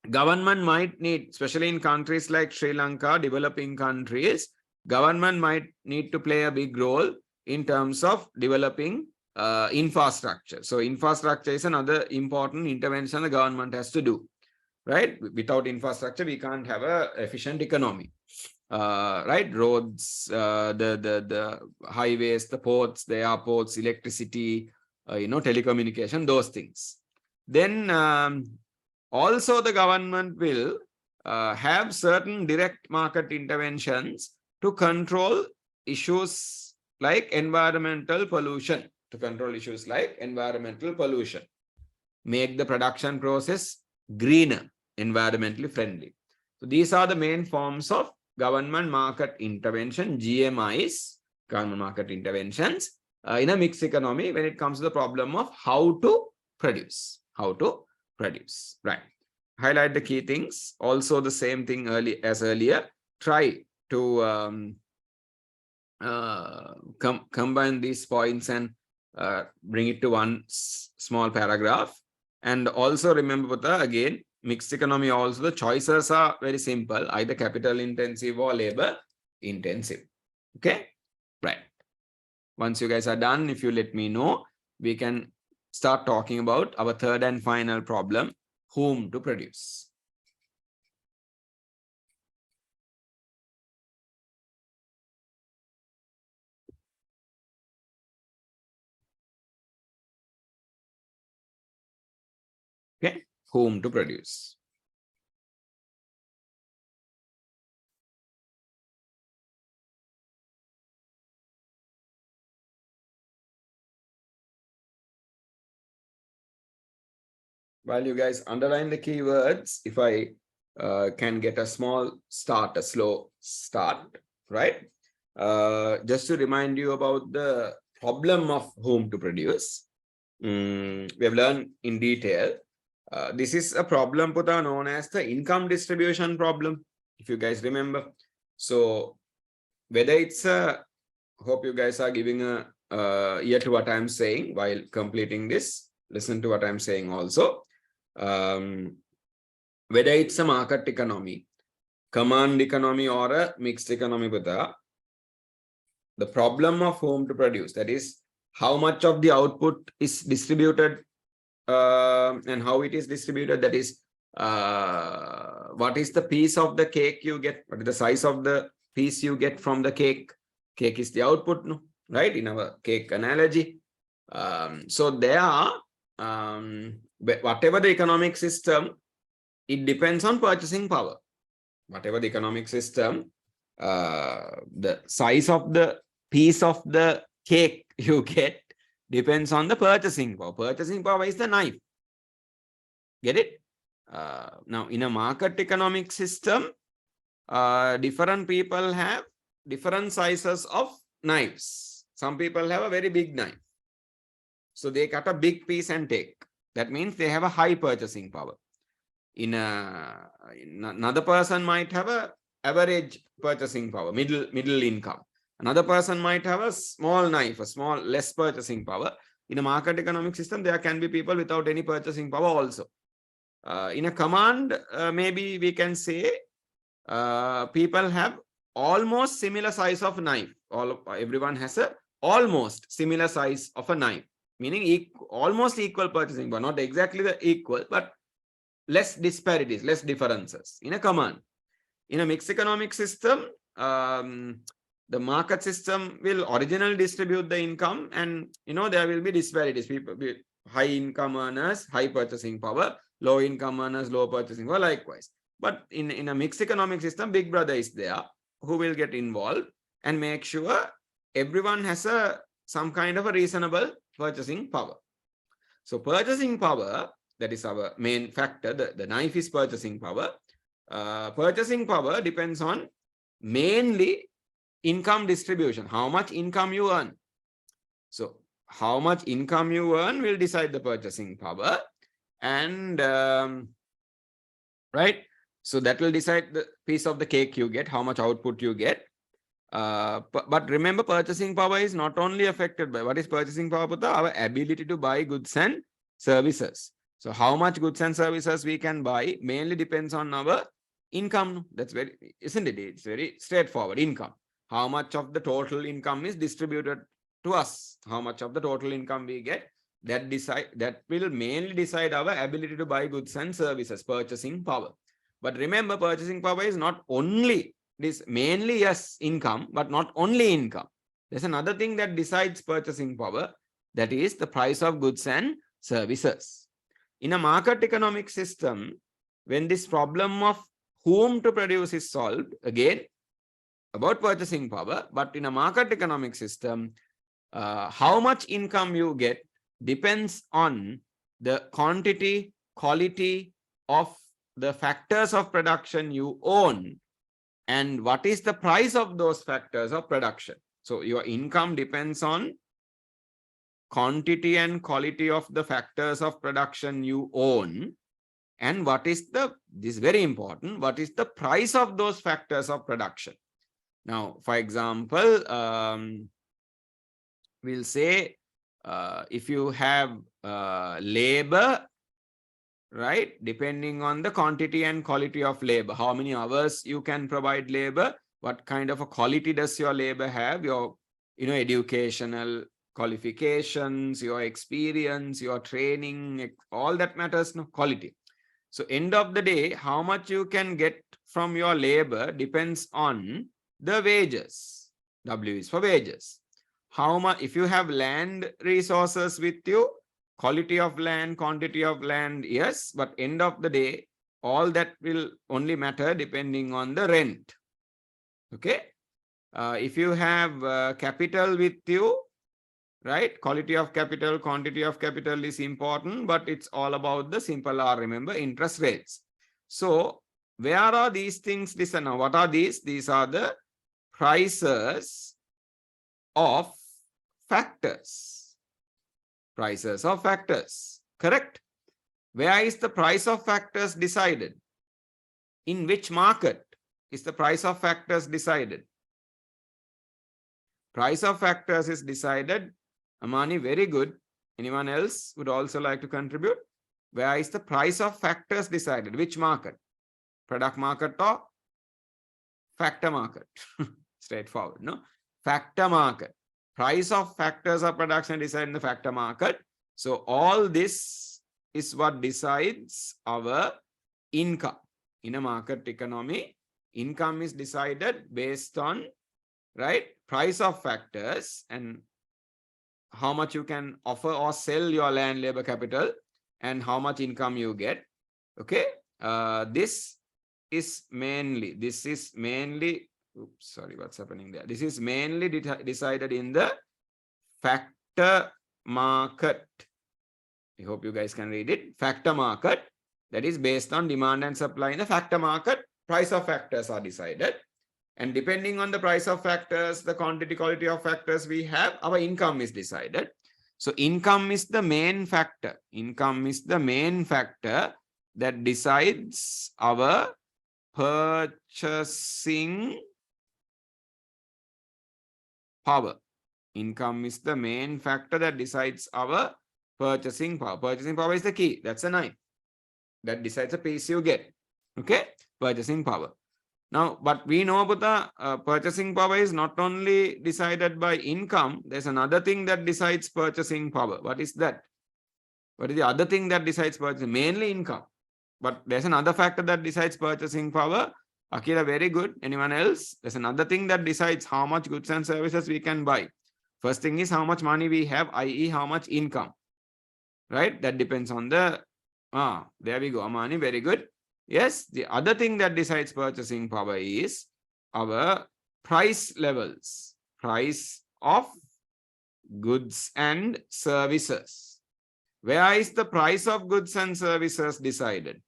government might need, especially in countries like Sri Lanka, developing countries, government might need to play a big role in terms of developing infrastructure. So infrastructure is another important intervention the government has to do, right? Without infrastructure, we can't have an efficient economy, right? Roads, the highways, the ports, the airports, electricity, telecommunication, those things. Then also the government will have certain direct market interventions to control issues like environmental pollution, make the production process greener, environmentally friendly. So these are the main forms of government market intervention, GMIs, government market interventions, in a mixed economy when it comes to the problem of how to produce. Right. Highlight the key things. Also the same thing earlier. Try to combine these points and bring it to one small paragraph. And also remember that again, mixed economy also, the choices are very simple, either capital intensive or labor intensive. Okay, right. Once you guys are done, if you let me know, we can start talking about our third and final problem, whom to produce. Okay, whom to produce. While you guys underline the keywords, if I can get a small start, a slow start, right? Just to remind you about the problem of whom to produce. We have learned in detail. This is a problem known as the income distribution problem, if you guys remember. So whether it's a, hope you guys are giving a ear to what I'm saying while completing this, listen to what I'm saying also. Whether it's a market economy, command economy, or a mixed economy, The problem of whom to produce, that is how much of the output is distributed and how it is distributed, that is what is the piece of the cake you get, what is the size of the piece you get from the cake. Cake is the output, no? Right, in our cake analogy. So there are whatever the economic system, it depends on purchasing power. Whatever the economic system, the size of the piece of the cake you get depends on the purchasing power. Purchasing power is the knife. Get it? Now, in a market economic system, different people have different sizes of knives. Some people have a very big knife, so they cut a big piece and take. That means they have a high purchasing power. Another person might have a average purchasing power, middle income. Another person might have a small knife, a small less purchasing power. In a market economic system, there can be people without any purchasing power also. In a command, maybe we can say people have almost similar size of knife. Everyone has a almost similar size of a knife, meaning almost equal purchasing power, not exactly the equal, but less disparities, less differences in a command. In a mixed economic system, the market system will originally distribute the income, and there will be disparities. People, high income earners, high purchasing power, low income earners, low purchasing power, likewise. But in a mixed economic system, Big Brother is there who will get involved and make sure everyone has some kind of a reasonable purchasing power. So purchasing power, that is our main factor. The knife is purchasing power. Purchasing power depends on mainly income distribution, how much income you earn. So how much income you earn will decide the purchasing power, and right, so that will decide the piece of the cake you get, how much output you get. But remember, purchasing power is not only affected by what is purchasing power, but our ability to buy goods and services. So how much goods and services we can buy mainly depends on our income. That's very, isn't it? It's very straightforward. Income. How much of the total income is distributed to us? How much of the total income we get? That will mainly decide our ability to buy goods and services, purchasing power. But remember, purchasing power is not only this, mainly yes, income, but not only income. There's another thing that decides purchasing power, that is the price of goods and services. In a market economic system, when this problem of whom to produce is solved, again, about purchasing power, but in a market economic system, how much income you get depends on the quantity, quality of the factors of production you own, and what is the price of those factors of production. So your income depends on quantity and quality of the factors of production you own, and what is this is very important, what is the price of those factors of production. Now, for example, we'll say if you have labor, right, depending on the quantity and quality of labor, how many hours you can provide labor, what kind of a quality does your labor have, your educational qualifications, your experience, your training, all that matters, no, quality. So end of the day, how much you can get from your labor depends on the wages. W is for wages. How much, if you have land resources with you, quality of land, quantity of land, yes, but end of the day, all that will only matter depending on the rent. Okay. If you have capital with you, right, quality of capital, quantity of capital is important, but it's all about the simple R, remember, interest rates. So where are these things? Listen now, what are these? These are the prices of factors. Prices of factors, correct? Where is the price of factors decided? In which market is the price of factors decided? Price of factors is decided, Amani, very good. Anyone else would also like to contribute? Where is the price of factors decided? Which market? Product market or factor market? Straightforward, no? factor market. Price of factors of production decided in the factor market. So all this is what decides our income. In a market economy, income is decided based on, right, price of factors and how much you can offer or sell your land, labor, capital, and how much income you get. Okay. This is mainly, oops, sorry, what's happening there? This is mainly decided in the factor market. I hope you guys can read it. Factor market, that is based on demand and supply in the factor market. Price of factors are decided. And depending on the price of factors, the quantity, quality of factors we have, our income is decided. So income is the main factor. Income is the main factor that decides our purchasing power. Income is the main factor that decides our purchasing power. Purchasing power is the key. That's a 9. That decides the piece you get. Okay, purchasing power. Now, but we know about the purchasing power is not only decided by income. There's another thing that decides purchasing power. What is that? What is the other thing that decides purchasing? Mainly income. But there's another factor that decides purchasing power. Akira, very good. Anyone else? There's another thing that decides how much goods and services we can buy. First thing is how much money we have, i.e. how much income. Right? That depends on the, there we go. Amani, very good. Yes, the other thing that decides purchasing power is our price levels. Price of goods and services. Where is the price of goods and services decided?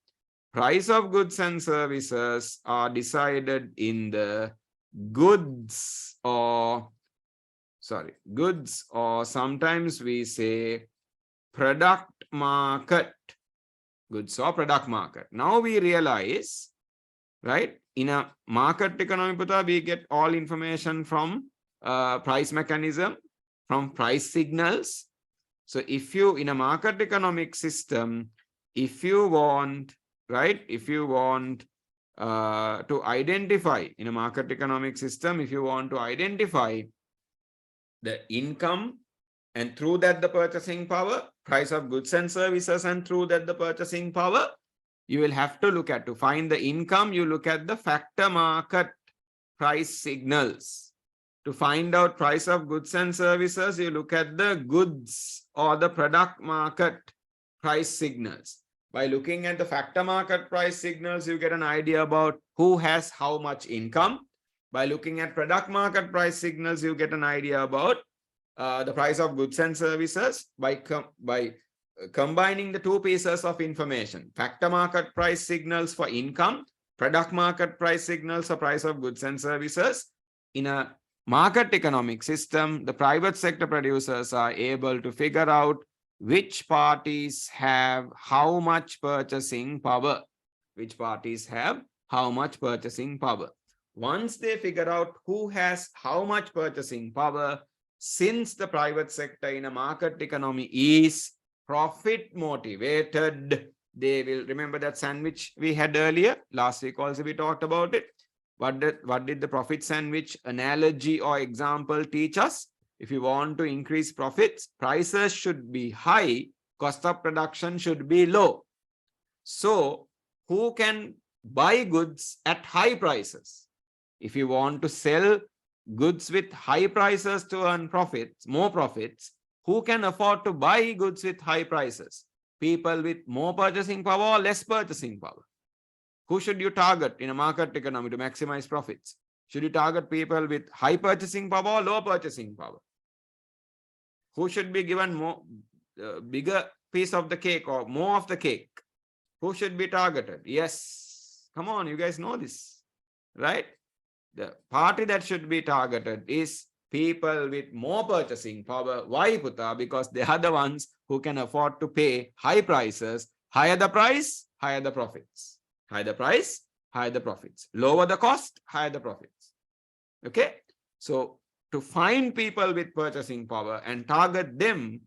Price of goods and services are decided in the goods or sometimes we say product market. Goods or product market. Now we realize, right, in a market economy, we get all information from price mechanism, from price signals. So if you, in a market economic system, if you want, right, if you want to identify, in a market economic system, if you want to identify the income and through that the purchasing power, price of goods and services, and through that the purchasing power, you will have to look at, to find the income, you look at the factor market price signals. To find out price of goods and services, you look at the goods or the product market price signals. By looking at the factor market price signals, you get an idea about who has how much income. By looking at product market price signals, you get an idea about the price of goods and services. By combining the two pieces of information, factor market price signals for income, product market price signals for price of goods and services. In a market economic system, the private sector producers are able to figure out which parties have how much purchasing power. Which parties have how much purchasing power. Once they figure out who has how much purchasing power, since the private sector in a market economy is profit motivated, they will, remember that sandwich we had earlier, last week also we talked about it. What did the profit sandwich analogy or example teach us? If you want to increase profits, prices should be high, cost of production should be low. So who can buy goods at high prices? If you want to sell goods with high prices to earn profits, more profits, who can afford to buy goods with high prices? People with more purchasing power or less purchasing power? Who should you target in a market economy to maximize profits? Should you target people with high purchasing power or low purchasing power? Who should be given more bigger piece of the cake or more of the cake? Who should be targeted? Yes, come on, you guys know this, right? The party that should be targeted is people with more purchasing power. Why, Putta? Because they are the ones who can afford to pay high prices. Higher the price, higher the profits. Higher the price, higher the profits. Lower the cost, higher the profits. Okay? So, to find people with purchasing power and target them,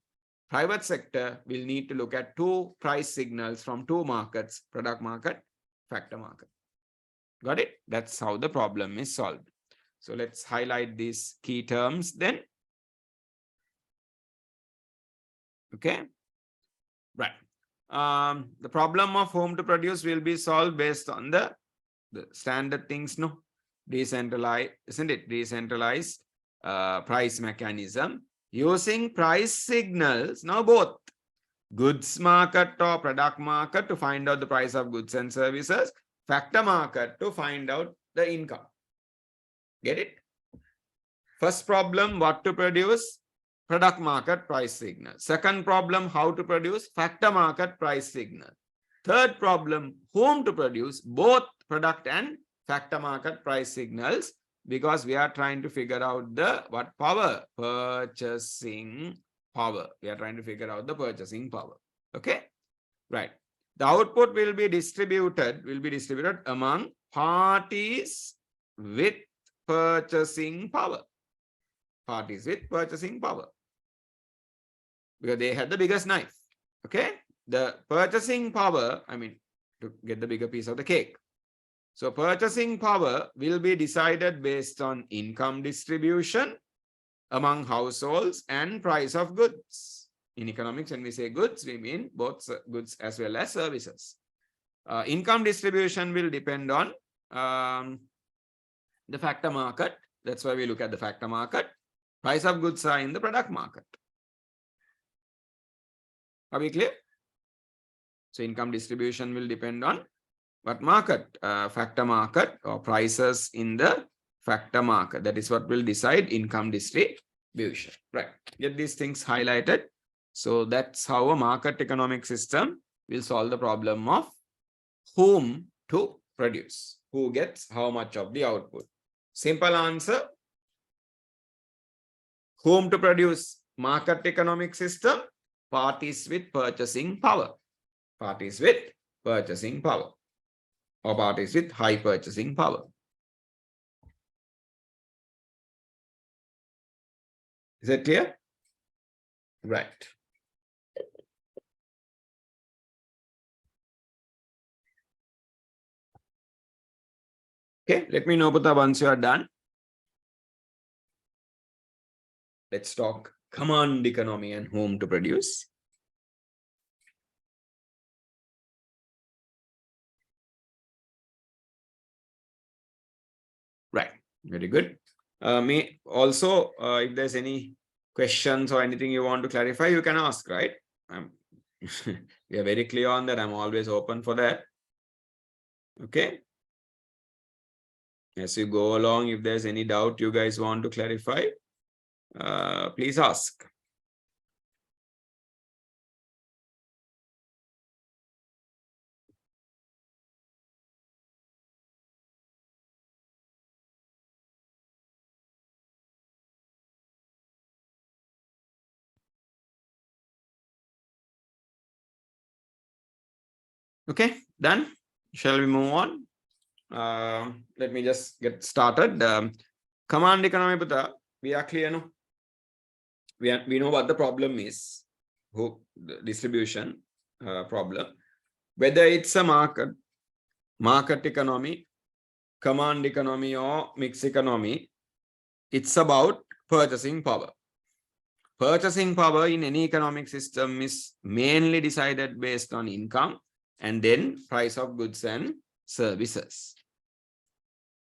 private sector will need to look at two price signals from two markets, product market, factor market. Got it? That's how the problem is solved. So let's highlight these key terms then. Okay, right. The problem of whom to produce will be solved based on the standard things, no? Decentralized, isn't it? Decentralized price mechanism using price signals, now both goods market or product market to find out the price of goods and services, factor market to find out the income. Get it? First problem, what to produce? Product market price signal. Second problem, how to produce? Factor market price signal. Third problem, whom to produce? Both product and factor market price signals, because we are trying to figure out the what power? Purchasing power. We are trying to figure out the purchasing power. Okay, right. The output will be distributed among parties with purchasing power. Parties with purchasing power, because they had the biggest knife. Okay, the purchasing power, I mean, to get the bigger piece of the cake. So purchasing power will be decided based on income distribution among households and price of goods. In economics, when we say goods, we mean both goods as well as services. Income distribution will depend on the factor market. That's why we look at the factor market. Price of goods are in the product market. Are we clear? So income distribution will depend on what market? Factor market, or prices in the factor market. That is what will decide income distribution. Right. Get these things highlighted. So that's how a market economic system will solve the problem of whom to produce. Who gets how much of the output? Simple answer. Whom to produce? Market economic system. Parties with purchasing power. Parties with purchasing power. Or parties with high purchasing power. Is that clear? Right. Okay, let me know, Putta, once you are done. Let's talk command economy and whom to produce. Right, very good. May also, if there's any questions or anything you want to clarify, you can ask, right? We are very clear on that. I'm always open for that. Okay. As you go along, if there's any doubt you guys want to clarify, please ask. Okay, done. Shall we move on? Let me just get started. Command economy, Putta, we are clear, no? We know what the problem is. Who the distribution problem. Whether it's a market economy, command economy, or mixed economy, it's about purchasing power. Purchasing power in any economic system is mainly decided based on income and then price of goods and services.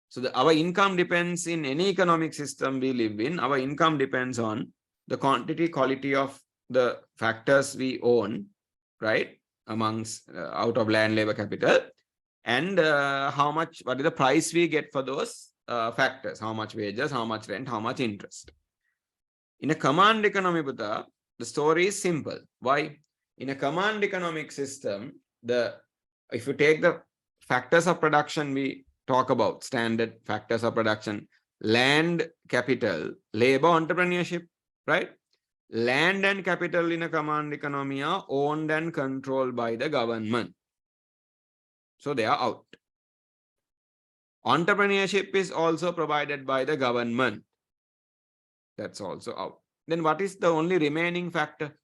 So our income depends in any economic system we live in. Our income depends on the quantity, quality of the factors we own, right? Amongst out of land, labor, capital, and what is the price we get for those factors? How much wages, how much rent, how much interest? In a command economy, Putta, the story is simple. Why? In a command economic system, if you take the factors of production we talk about, standard factors of production, land, capital, labor, entrepreneurship, right? Land and capital in a command economy are owned and controlled by the government. So they are out. Entrepreneurship is also provided by the government. That's also out. Then what is the only remaining factor?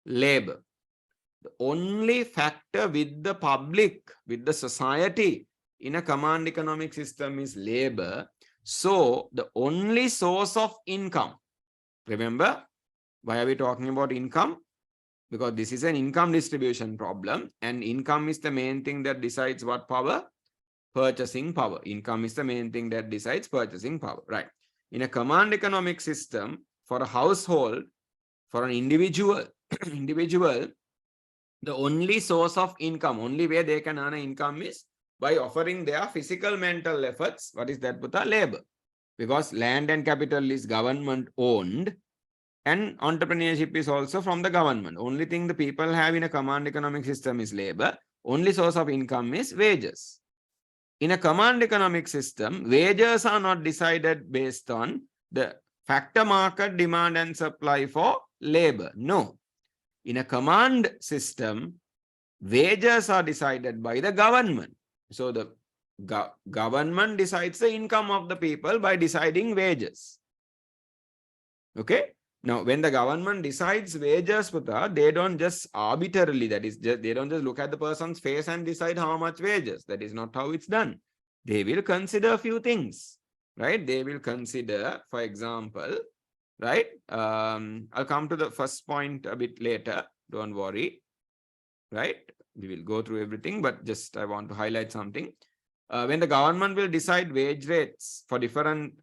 Labor. The only factor with the public, with the society in a command economic system is labor. So the only source of income, remember, why are we talking about income? Because this is an income distribution problem, and income is the main thing that decides what power? Purchasing power. Income is the main thing that decides purchasing power, right? In a command economic system, for a household, for an individual, the only source of income, only way they can earn an income is by offering their physical mental efforts. What is that, Putta? Labor. Because land and capital is government owned, and entrepreneurship is also from the government. Only thing the people have in a command economic system is labor. Only source of income is wages. In a command economic system, wages are not decided based on the factor market demand and supply for labor. No. In a command system, wages are decided by the government. So the government decides the income of the people by deciding wages. Okay. Now, when the government decides wages, they don't just arbitrarily, that is, they don't just look at the person's face and decide how much wages. That is not how it's done. They will consider a few things, right? They will consider, for example, right? I'll come to the first point a bit later. Don't worry, right? We will go through everything, but just I want to highlight something. When the government will decide wage rates for different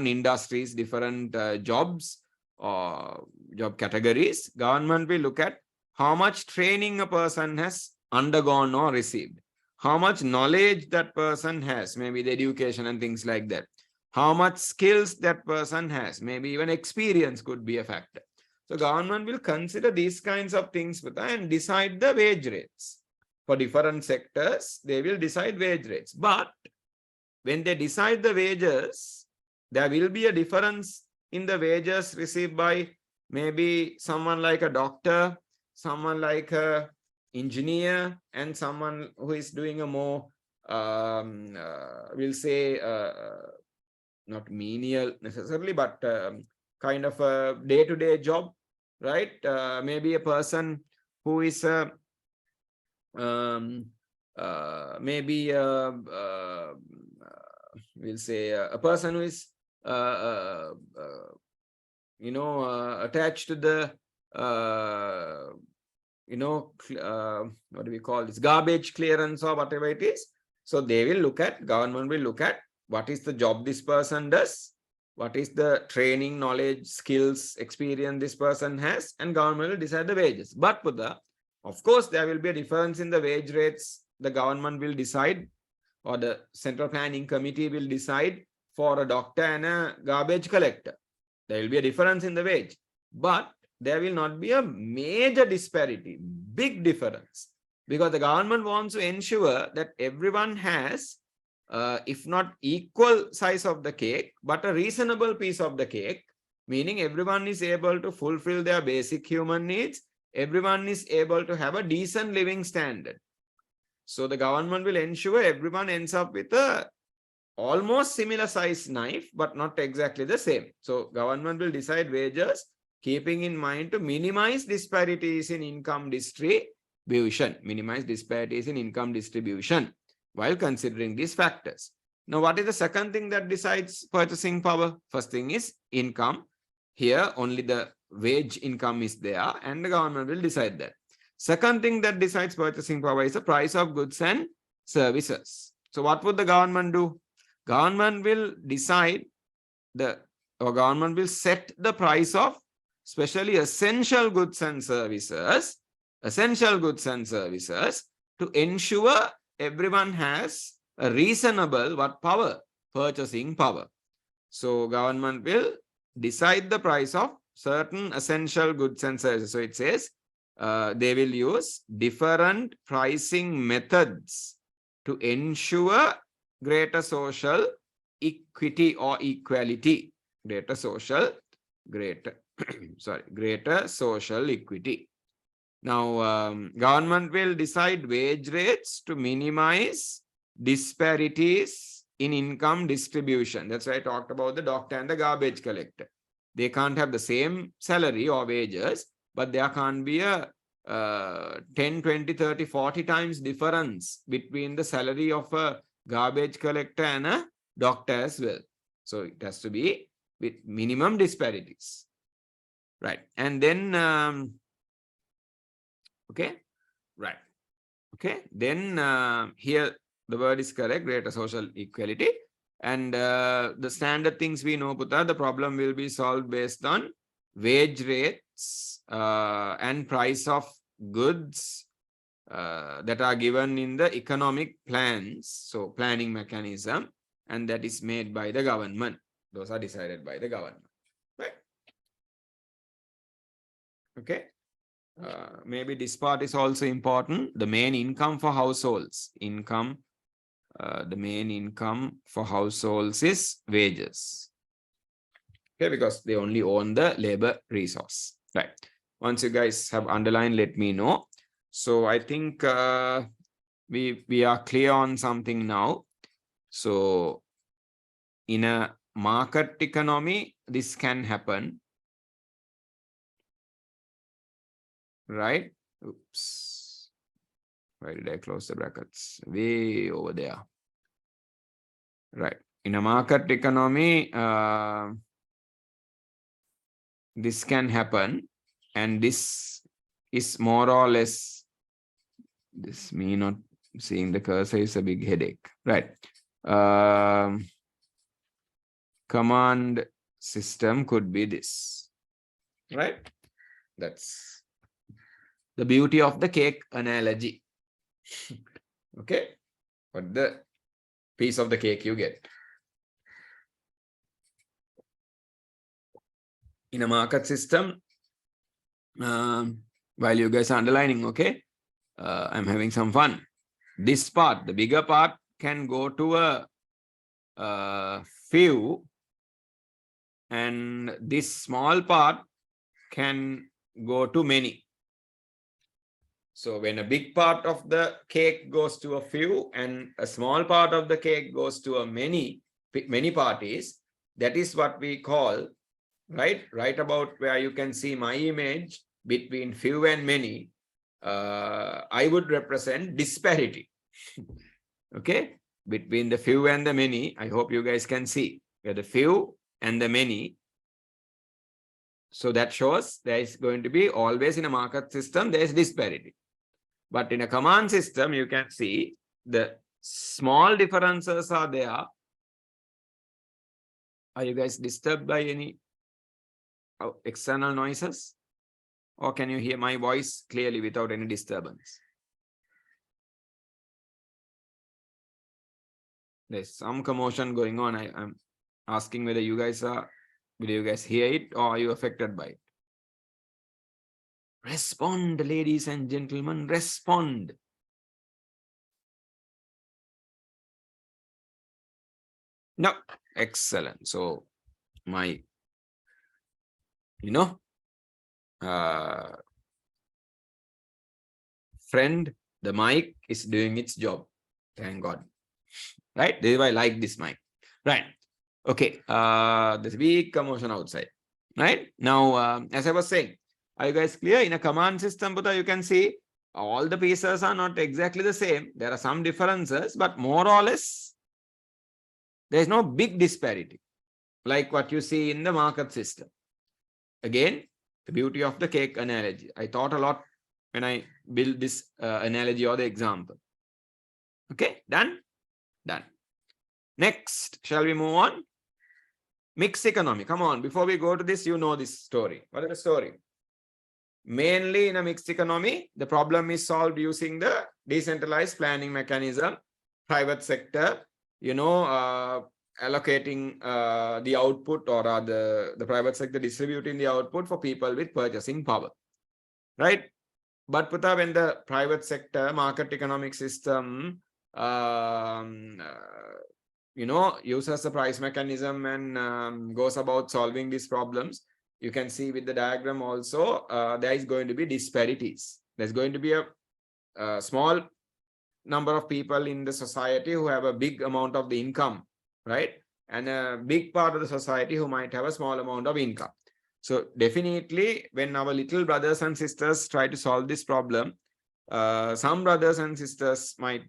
industries, different jobs or job categories, government will look at how much training a person has undergone or received, how much knowledge that person has, maybe the education and things like that, how much skills that person has, maybe even experience could be a factor. So government will consider these kinds of things and decide the wage rates. For different sectors, they will decide wage rates. But when they decide the wages, there will be a difference in the wages received by maybe someone like a doctor, someone like a engineer, and someone who is doing a more, we'll say, not menial necessarily, but kind of a day-to-day job, right? Maybe a person who is maybe we'll say a person who is attached to the what do we call this, garbage clearance or whatever it is. So they will look at, government will look at what is the job this person does, what is the training, knowledge, skills, experience this person has, and government will decide the wages. But of course, there will be a difference in the wage rates. The government will decide, or the Central Planning Committee will decide for a doctor and a garbage collector. There will be a difference in the wage, but there will not be a major disparity, big difference, because the government wants to ensure that everyone has, if not equal size of the cake, but a reasonable piece of the cake, meaning everyone is able to fulfill their basic human needs. Everyone is able to have a decent living standard. So the government will ensure everyone ends up with a almost similar size knife, but not exactly the same. So government will decide wages, keeping in mind to minimize disparities in income distribution, while considering these factors. Now, what is the second thing that decides purchasing power? First thing is income. Here, only the wage income is there, and the government will decide that. Second thing that decides purchasing power is the price of goods and services. So what would the government do? Government will decide government will set the price of especially essential goods and services, to ensure everyone has a reasonable power? Purchasing power. So government will decide the price of certain essential goods and services. So it says they will use different pricing methods to ensure greater social equity or equality. Greater social equity. Now, government will decide wage rates to minimize disparities in income distribution. That's why I talked about the doctor and the garbage collector. They can't have the same salary or wages, but there can't be a 10, 20, 30, 40 times difference between the salary of a garbage collector and a doctor as well. So it has to be with minimum disparities, right? And then, okay, right. Okay, then here the word is correct, greater social equality. And the standard things we know, Putta, the problem will be solved based on wage rates and price of goods that are given in the economic plans, so planning mechanism, and that is made by the government. Those are decided by the government, right? Okay. Maybe this part is also important. The main income for households, the main income for households is wages. Okay, because they only own the labor resource, right? Once you guys have underlined, let me know. So I think we are clear on something now. So in a market economy, this can happen, right? Oops. Why did I close the brackets? Way over there. Right. In a market economy, this can happen. And this is more or less, this me not seeing the cursor is a big headache. Right. Command system could be this. Right. That's the beauty of the cake analogy. Okay. What the piece of the cake you get. In a market system, while you guys are underlining, okay, I'm having some fun. This part, the bigger part, can go to a few, and this small part can go to many. So when a big part of the cake goes to a few and a small part of the cake goes to a many parties, that is what we call, right about where you can see my image between few and many, I would represent disparity. Okay, between the few and the many, I hope you guys can see where the few and the many. So that shows there is going to be always in a market system, there is disparity. But in a command system, you can see the small differences are there. Are you guys disturbed by any external noises? Or can you hear my voice clearly without any disturbance? There's some commotion going on. I'm asking whether you guys hear it or are you affected by it? Respond, ladies and gentlemen, respond. No, excellent. So my, friend, the mic is doing its job. Thank God. Right? This is why I like this mic. Right. Okay. There's a big commotion outside. Right? Now, as I was saying, are you guys clear? In a command system, Buddha, you can see all the pieces are not exactly the same. There are some differences, but more or less, there is no big disparity like what you see in the market system. Again, the beauty of the cake analogy. I thought a lot when I built this analogy or the example. Okay, done? Done. Next, shall we move on? Mixed economy. Come on, before we go to this, you know this story. What is the story? Mainly in a mixed economy, the problem is solved using the decentralized planning mechanism, private sector, allocating the output, or rather the private sector distributing the output for people with purchasing power, right? But Putta, when the private sector market economic system uses the price mechanism and goes about solving these problems, you can see with the diagram also, there is going to be disparities. There's going to be a small number of people in the society who have a big amount of the income, right? And a big part of the society who might have a small amount of income. So definitely when our little brothers and sisters try to solve this problem, some brothers and sisters might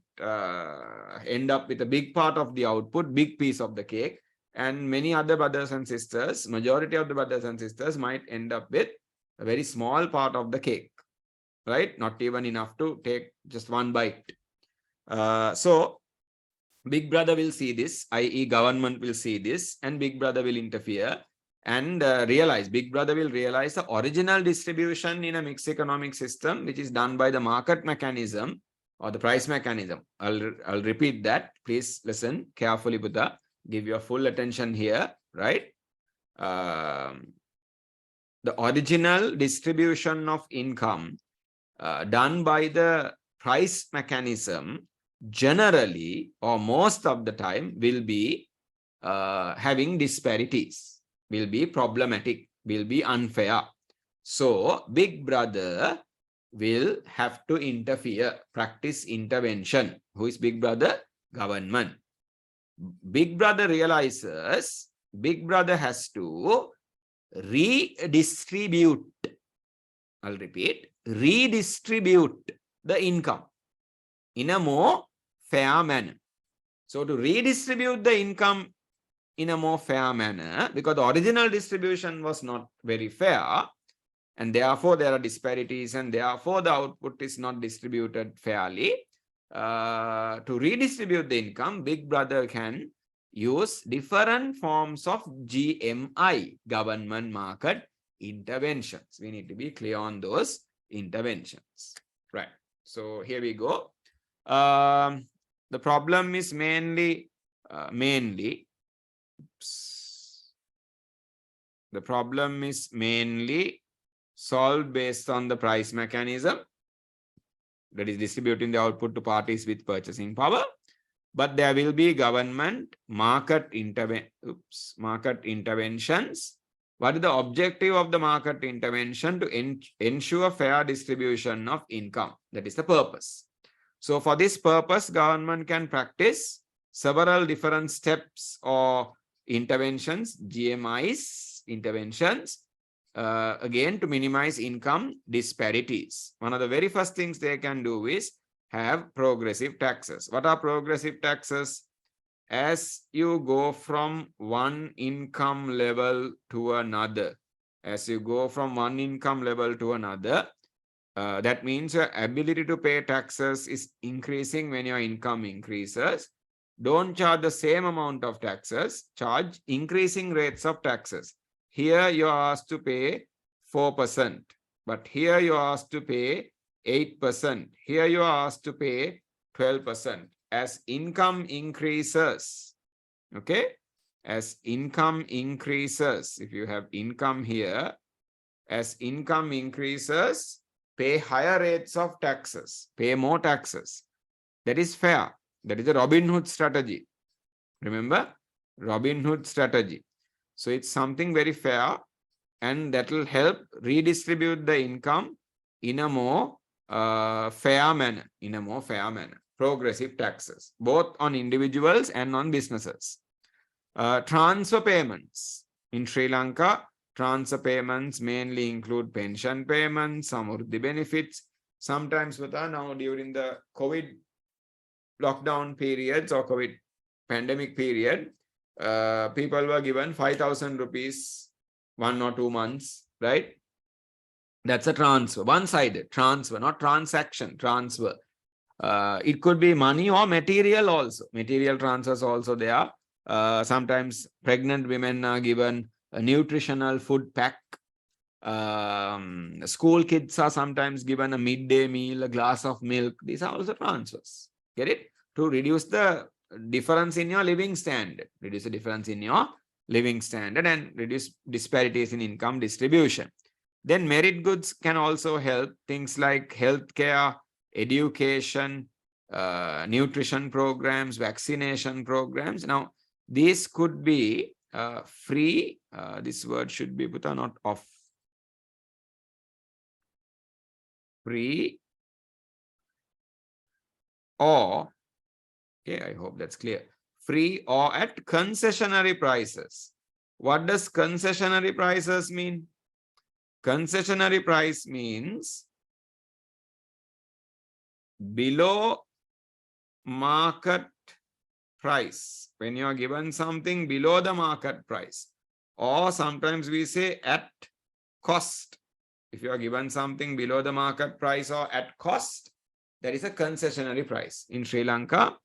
end up with a big part of the output, big piece of the cake, and many other brothers and sisters, majority of the brothers and sisters might end up with a very small part of the cake, right? Not even enough to take just one bite. So big brother will see this, i.e. government will see this, and big brother will interfere and big brother will realize the original distribution in a mixed economic system, which is done by the market mechanism or the price mechanism. I'll repeat that. Please listen carefully, Buddha. Give your full attention here, right? The original distribution of income done by the price mechanism generally or most of the time will be having disparities, will be problematic, will be unfair. So big brother will have to interfere, practice intervention. Who is big brother? Government. Big brother realizes big brother has to redistribute. I'll repeat, redistribute the income in a more fair manner. So to redistribute the income in a more fair manner, because the original distribution was not very fair, and therefore there are disparities, and therefore the output is not distributed fairly. To redistribute the income, big brother can use different forms of GMI, government market interventions. We need to be clear on those interventions, right? So here we go. The problem is mainly solved based on the price mechanism, that is distributing the output to parties with purchasing power. But there will be government market interventions. What is the objective of the market intervention? To ensure fair distribution of income. That is the purpose. So for this purpose, government can practice several different steps or interventions, GMIs, interventions, again to minimize income disparities. One of the very first things they can do is have progressive taxes. What are progressive taxes? As you go from one income level to another, that means your ability to pay taxes is increasing when your income increases. Don't charge the same amount of taxes, charge increasing rates of taxes. Here you are asked to pay 4%, but here you are asked to pay 8%. Here you are asked to pay 12%. As income increases, okay, as income increases, if you have income here, as income increases, pay higher rates of taxes, pay more taxes. That is fair. That is a Robin Hood strategy. Remember, Robin Hood strategy. So it's something very fair, and that will help redistribute the income in a more fair manner, Progressive taxes, both on individuals and on businesses. Transfer payments. In Sri Lanka, transfer payments mainly include pension payments, samurdhi benefits. Sometimes now during the COVID lockdown periods or COVID pandemic period, people were given 5,000 rupees 1 or 2 months, right? That's a transfer, one-sided transfer, not transaction, transfer. It could be money or material also. Material transfers also there. Sometimes pregnant women are given a nutritional food pack. School kids are sometimes given a midday meal, a glass of milk. These are also transfers. Get it? To reduce the difference in your living standard. Reduce the difference in your living standard and reduce disparities in income distribution. Then merit goods can also help. Things like healthcare, education, nutrition programs, vaccination programs. Now, these could be free. This word should be put on, not off. Free or, okay, I hope that's clear. Free or at concessionary prices. What does concessionary prices mean? Concessionary price means below market price, when you are given something below the market price, or sometimes we say at cost. If you are given something below the market price or at cost, that is a concessionary price. In Sri Lanka,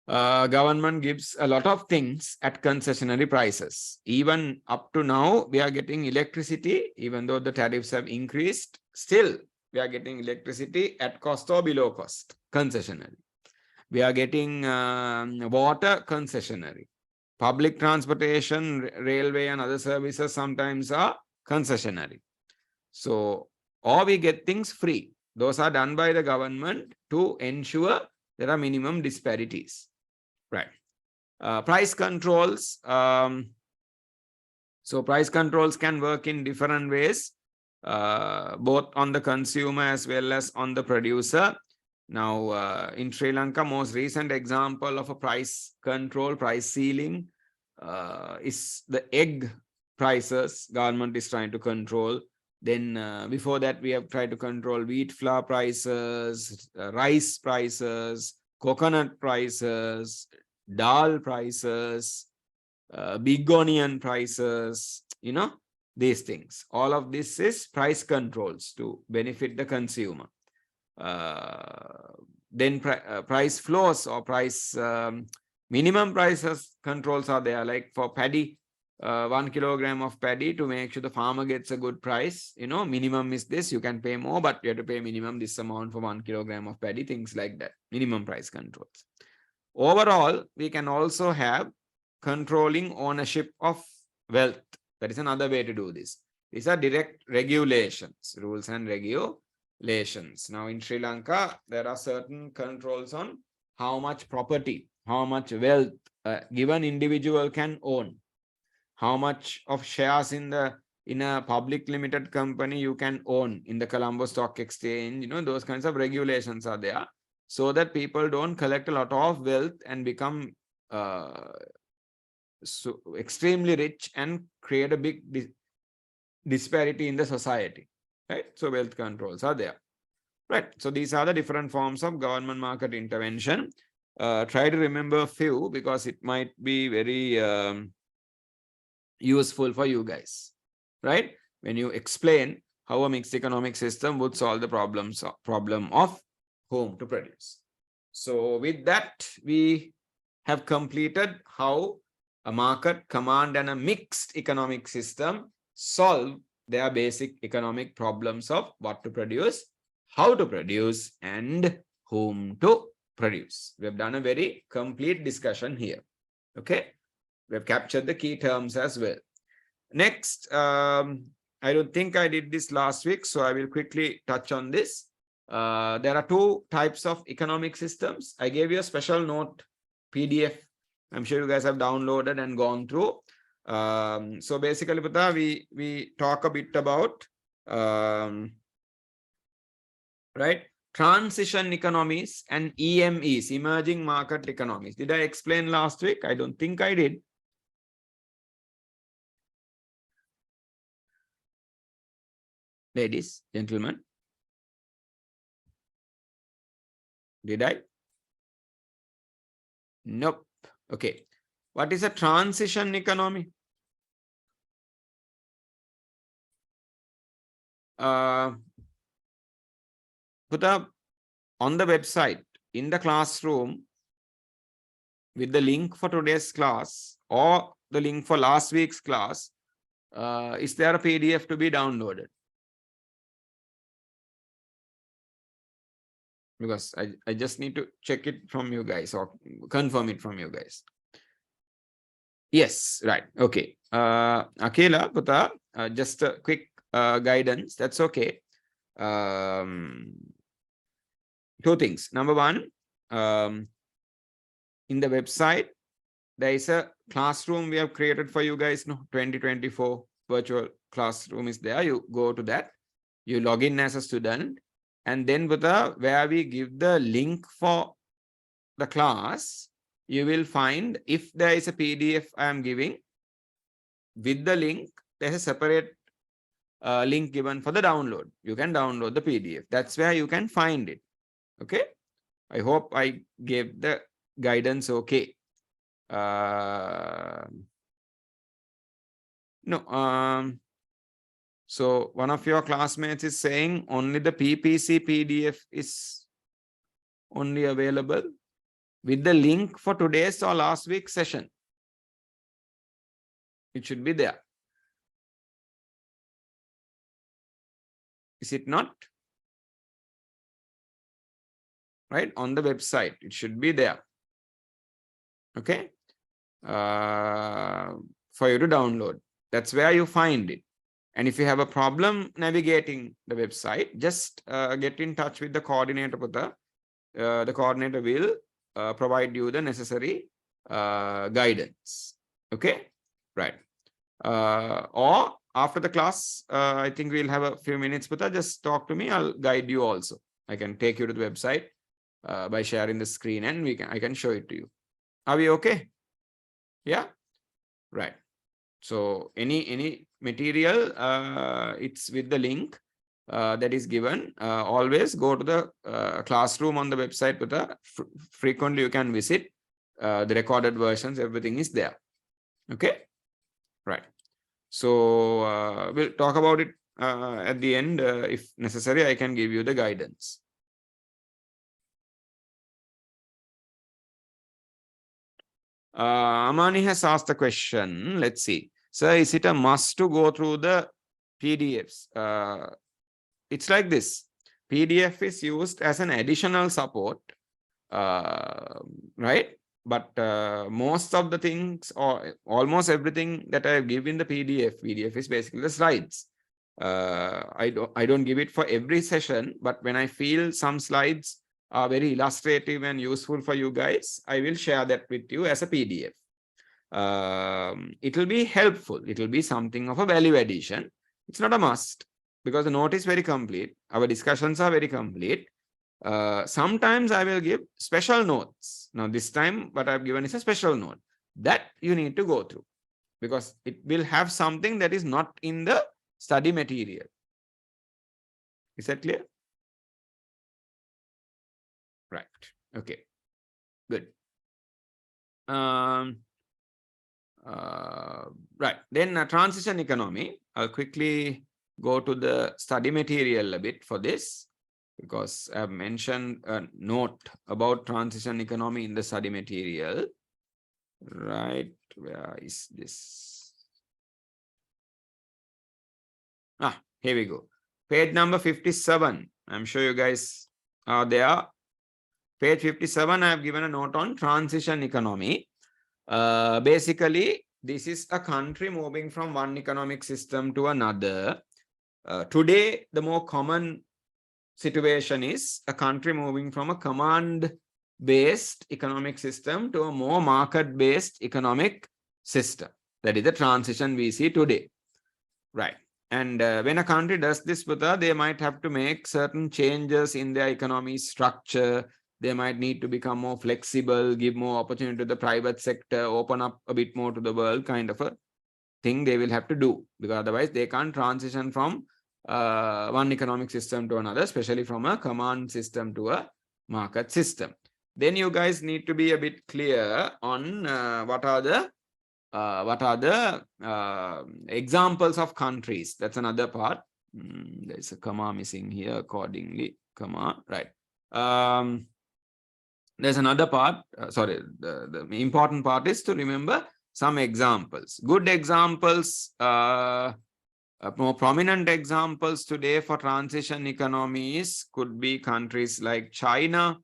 government gives a lot of things at concessionary prices. Even up to now, we are getting electricity, even though the tariffs have increased, still we are getting electricity at cost or below cost, concessionary. We are getting water, concessionary. Public transportation, railway and other services sometimes are concessionary. So, or we get things free. Those are done by the government to ensure there are minimum disparities. Right. Price controls. So price controls can work in different ways, both on the consumer as well as on the producer. Now, in Sri Lanka, most recent example of a price control, price ceiling is the egg prices. Government is trying to control. Then before that, we have tried to control wheat flour prices, rice prices, coconut prices, dal prices, big onion prices, these things. All of this is price controls to benefit the consumer. Then price floors or price minimum prices controls are there, like for paddy, 1 kilogram of paddy, to make sure the farmer gets a good price. Minimum is this, you can pay more, but you have to pay minimum this amount for 1 kilogram of paddy, things like that. Minimum price controls. Overall, we can also have controlling ownership of wealth. That is another way to do this. These are direct regulations, rules and regulations. Now in Sri Lanka, there are certain controls on how much property, how much wealth a given individual can own, how much of shares in a public limited company you can own in the Colombo Stock Exchange. Those kinds of regulations are there, so that people don't collect a lot of wealth and become so extremely rich and create a big disparity in the society, right? So wealth controls are there, right? So these are the different forms of government market intervention. Try to remember a few, because it might be very useful for you guys, right? When you explain how a mixed economic system would solve the problem of whom to produce. So with that, we have completed how a market, command, and a mixed economic system solve their basic economic problems of what to produce, how to produce, and whom to produce. We have done a very complete discussion here. Okay. We have captured the key terms as well. Next, I don't think I did this last week, so I will quickly touch on this. There are two types of economic systems. I gave you a special note PDF. I'm sure you guys have downloaded and gone through. So basically, we talk a bit about right, transition economies and EMEs, emerging market economies. Did I explain last week? I don't think I did. Ladies, gentlemen, did I? Nope. Okay. What is a transition economy? Put up on the website, in the classroom, with the link for today's class or the link for last week's class, is there a PDF to be downloaded? Because I just need to check it from you guys or confirm it from you guys. Yes, right. Okay. Akela, Puta, just a quick guidance. That's okay. Two things. Number one, in the website, there is a classroom we have created for you guys. No, 2024 virtual classroom is there. You go to that. You log in as a student. And then where we give the link for the class, you will find, if there is a PDF I am giving, with the link, there's a separate link given for the download. You can download the PDF. That's where you can find it. Okay. I hope I gave the guidance okay. No. So one of your classmates is saying only the PPC PDF is only available with the link for today's or last week's session. It should be there. Is it not? Right? On the website, it should be there. Okay. For you to download. That's where you find it. And if you have a problem navigating the website, just get in touch with the coordinator. The coordinator will provide you the necessary guidance. Okay. Right. Or after the class, I think we'll have a few minutes, Putta. Just talk to me. I'll guide you also. I can take you to the website by sharing the screen, and I can show it to you. Are we okay? Yeah. Right. So any material, it's with the link that is given. Always go to the classroom on the website, Putta. Frequently you can visit the recorded versions. Everything is there. Okay. Right. So we'll talk about it at the end. If necessary, I can give you the guidance. Amani has asked the question. Let's see. Sir, is it a must to go through the PDFs? It's like this. PDF is used as an additional support, right? But most of the things, or almost everything that I give in the PDF is basically the slides. I don't give it for every session, but when I feel some slides are very illustrative and useful for you guys, I will share that with you as a PDF. It will be helpful. It will be something of a value addition. It's not a must because the note is very complete. Our discussions are very complete. Sometimes I will give special notes. Now this time what I've given is a special note that you need to go through because it will have something that is not in the study material. Is that clear? Right. Okay. Good. Right. Then transition economy. I'll quickly go to the study material a bit for this because I've mentioned a note about transition economy in the study material. Right. Where is this? Here we go. Page number 57. I'm sure you guys are there. Page 57, I have given a note on transition economy. Basically, this is a country moving from one economic system to another. Today, the more common situation is a country moving from a command-based economic system to a more market-based economic system. That is the transition we see today. Right. And when a country does this, they might have to make certain changes in their economy structure. They might need to become more flexible, give more opportunity to the private sector, open up a bit more to the world, kind of a thing they will have to do, because otherwise they can't transition from one economic system to another, especially from a command system to a market system. Then you guys need to be a bit clear on what are the examples of countries. That's another part. There's a comma missing here accordingly. Comma, right. There's another part. Sorry, the important part is to remember some examples. Good examples, more prominent examples today for transition economies could be countries like China,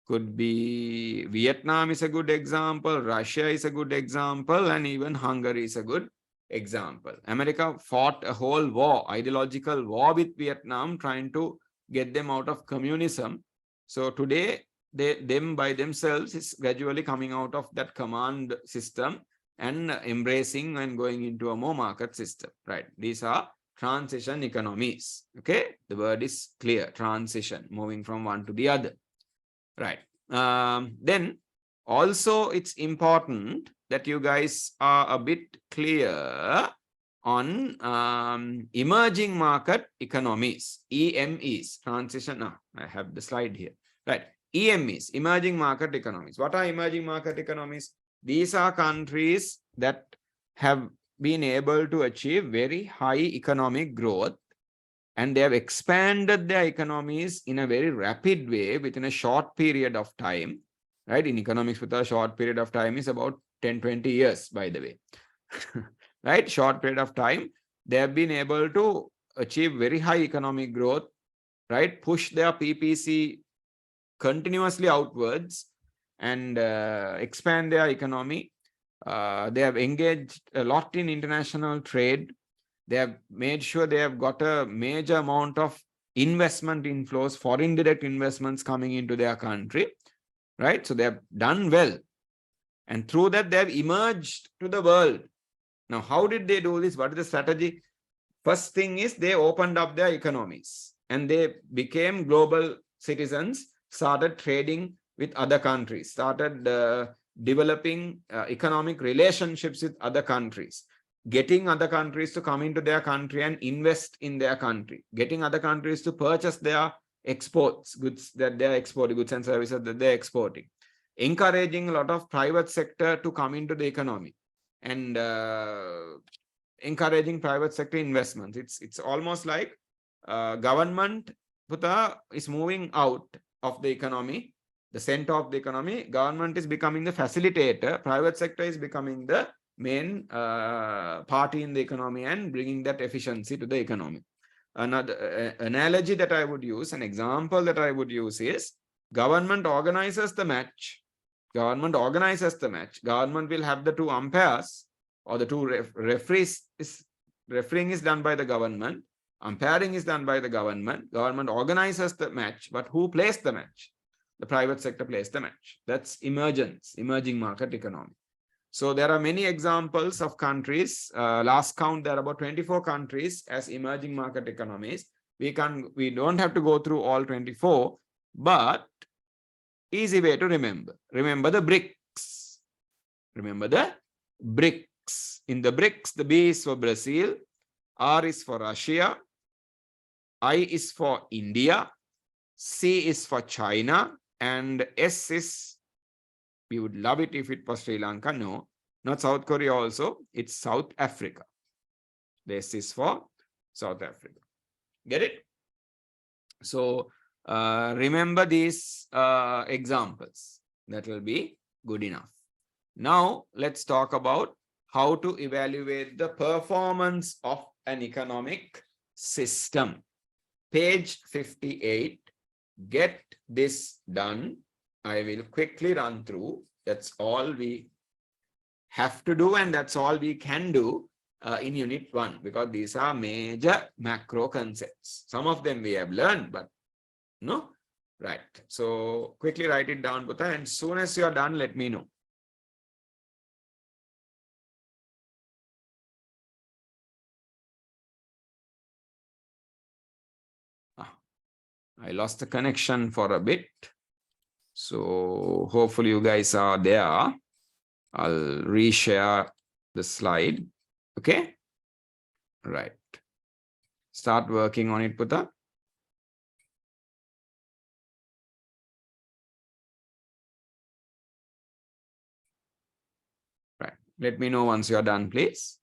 could be Vietnam is a good example, Russia is a good example, and even Hungary is a good example. America fought a whole war, ideological war with Vietnam, trying to get them out of communism. So today, them by themselves is gradually coming out of that command system and embracing and going into a more market system, right? These are transition economies, okay? The word is clear, transition, moving from one to the other. Right. Then also it's important that you guys are a bit clear on emerging market economies, EMEs, transition. Now, I have the slide here. Right. EMEs, emerging market economies. What are emerging market economies? These are countries that have been able to achieve very high economic growth, and they have expanded their economies in a very rapid way within a short period of time. Right? In economics, with a short period of time is about 10-20 years, by the way. Right? Short period of time, they have been able to achieve very high economic growth, right? Push their PPC continuously outwards and expand their economy. They have engaged a lot in international trade. They have made sure they have got a major amount of investment inflows, foreign direct investments coming into their country, right? So they have done well. And through that, they have emerged to the world. Now, how did they do this? What is the strategy? First thing is they opened up their economies and they became global citizens, started trading with other countries, started developing economic relationships with other countries, getting other countries to come into their country and invest in their country, getting other countries to purchase their exports, goods that they're exporting, goods and services that they're exporting, encouraging a lot of private sector to come into the economy, and encouraging private sector investments. It's almost like government is moving out of the economy, the center of the economy. Government is becoming the facilitator. Private sector is becoming the main party in the economy and bringing that efficiency to the economy. Another analogy that I would use, an example that I would use is government organizes the match. Government organizes the match. Government will have the two umpires or the two referees. Refereeing is done by the government. Umpiring is done by the government. Government organizes the match, but who plays the match? The private sector plays the match. That's emerging market economy. So there are many examples of countries. Last count, there are about 24 countries as emerging market economies. We don't have to go through all 24, but easy way to remember. Remember the BRICS. Remember the BRICS. In the BRICS, the B is for Brazil, R is for Russia, I is for India, C is for China, and S is, we would love it if it was Sri Lanka. No, not South Korea also. It's South Africa. This is for South Africa. Get it? So remember these examples. That will be good enough. Now, let's talk about how to evaluate the performance of an economic system. Page 58. Get this done. I will quickly run through. That's all we have to do, and that's all we can do in Unit 1, because these are major macro concepts. Some of them we have learned, but no? Right. So quickly write it down, Buddha, and as soon as you are done, let me know. I lost the connection for a bit. So hopefully you guys are there. I'll reshare the slide. Okay. Right. Start working on it, Buddha. Right. Let me know once you're done, please.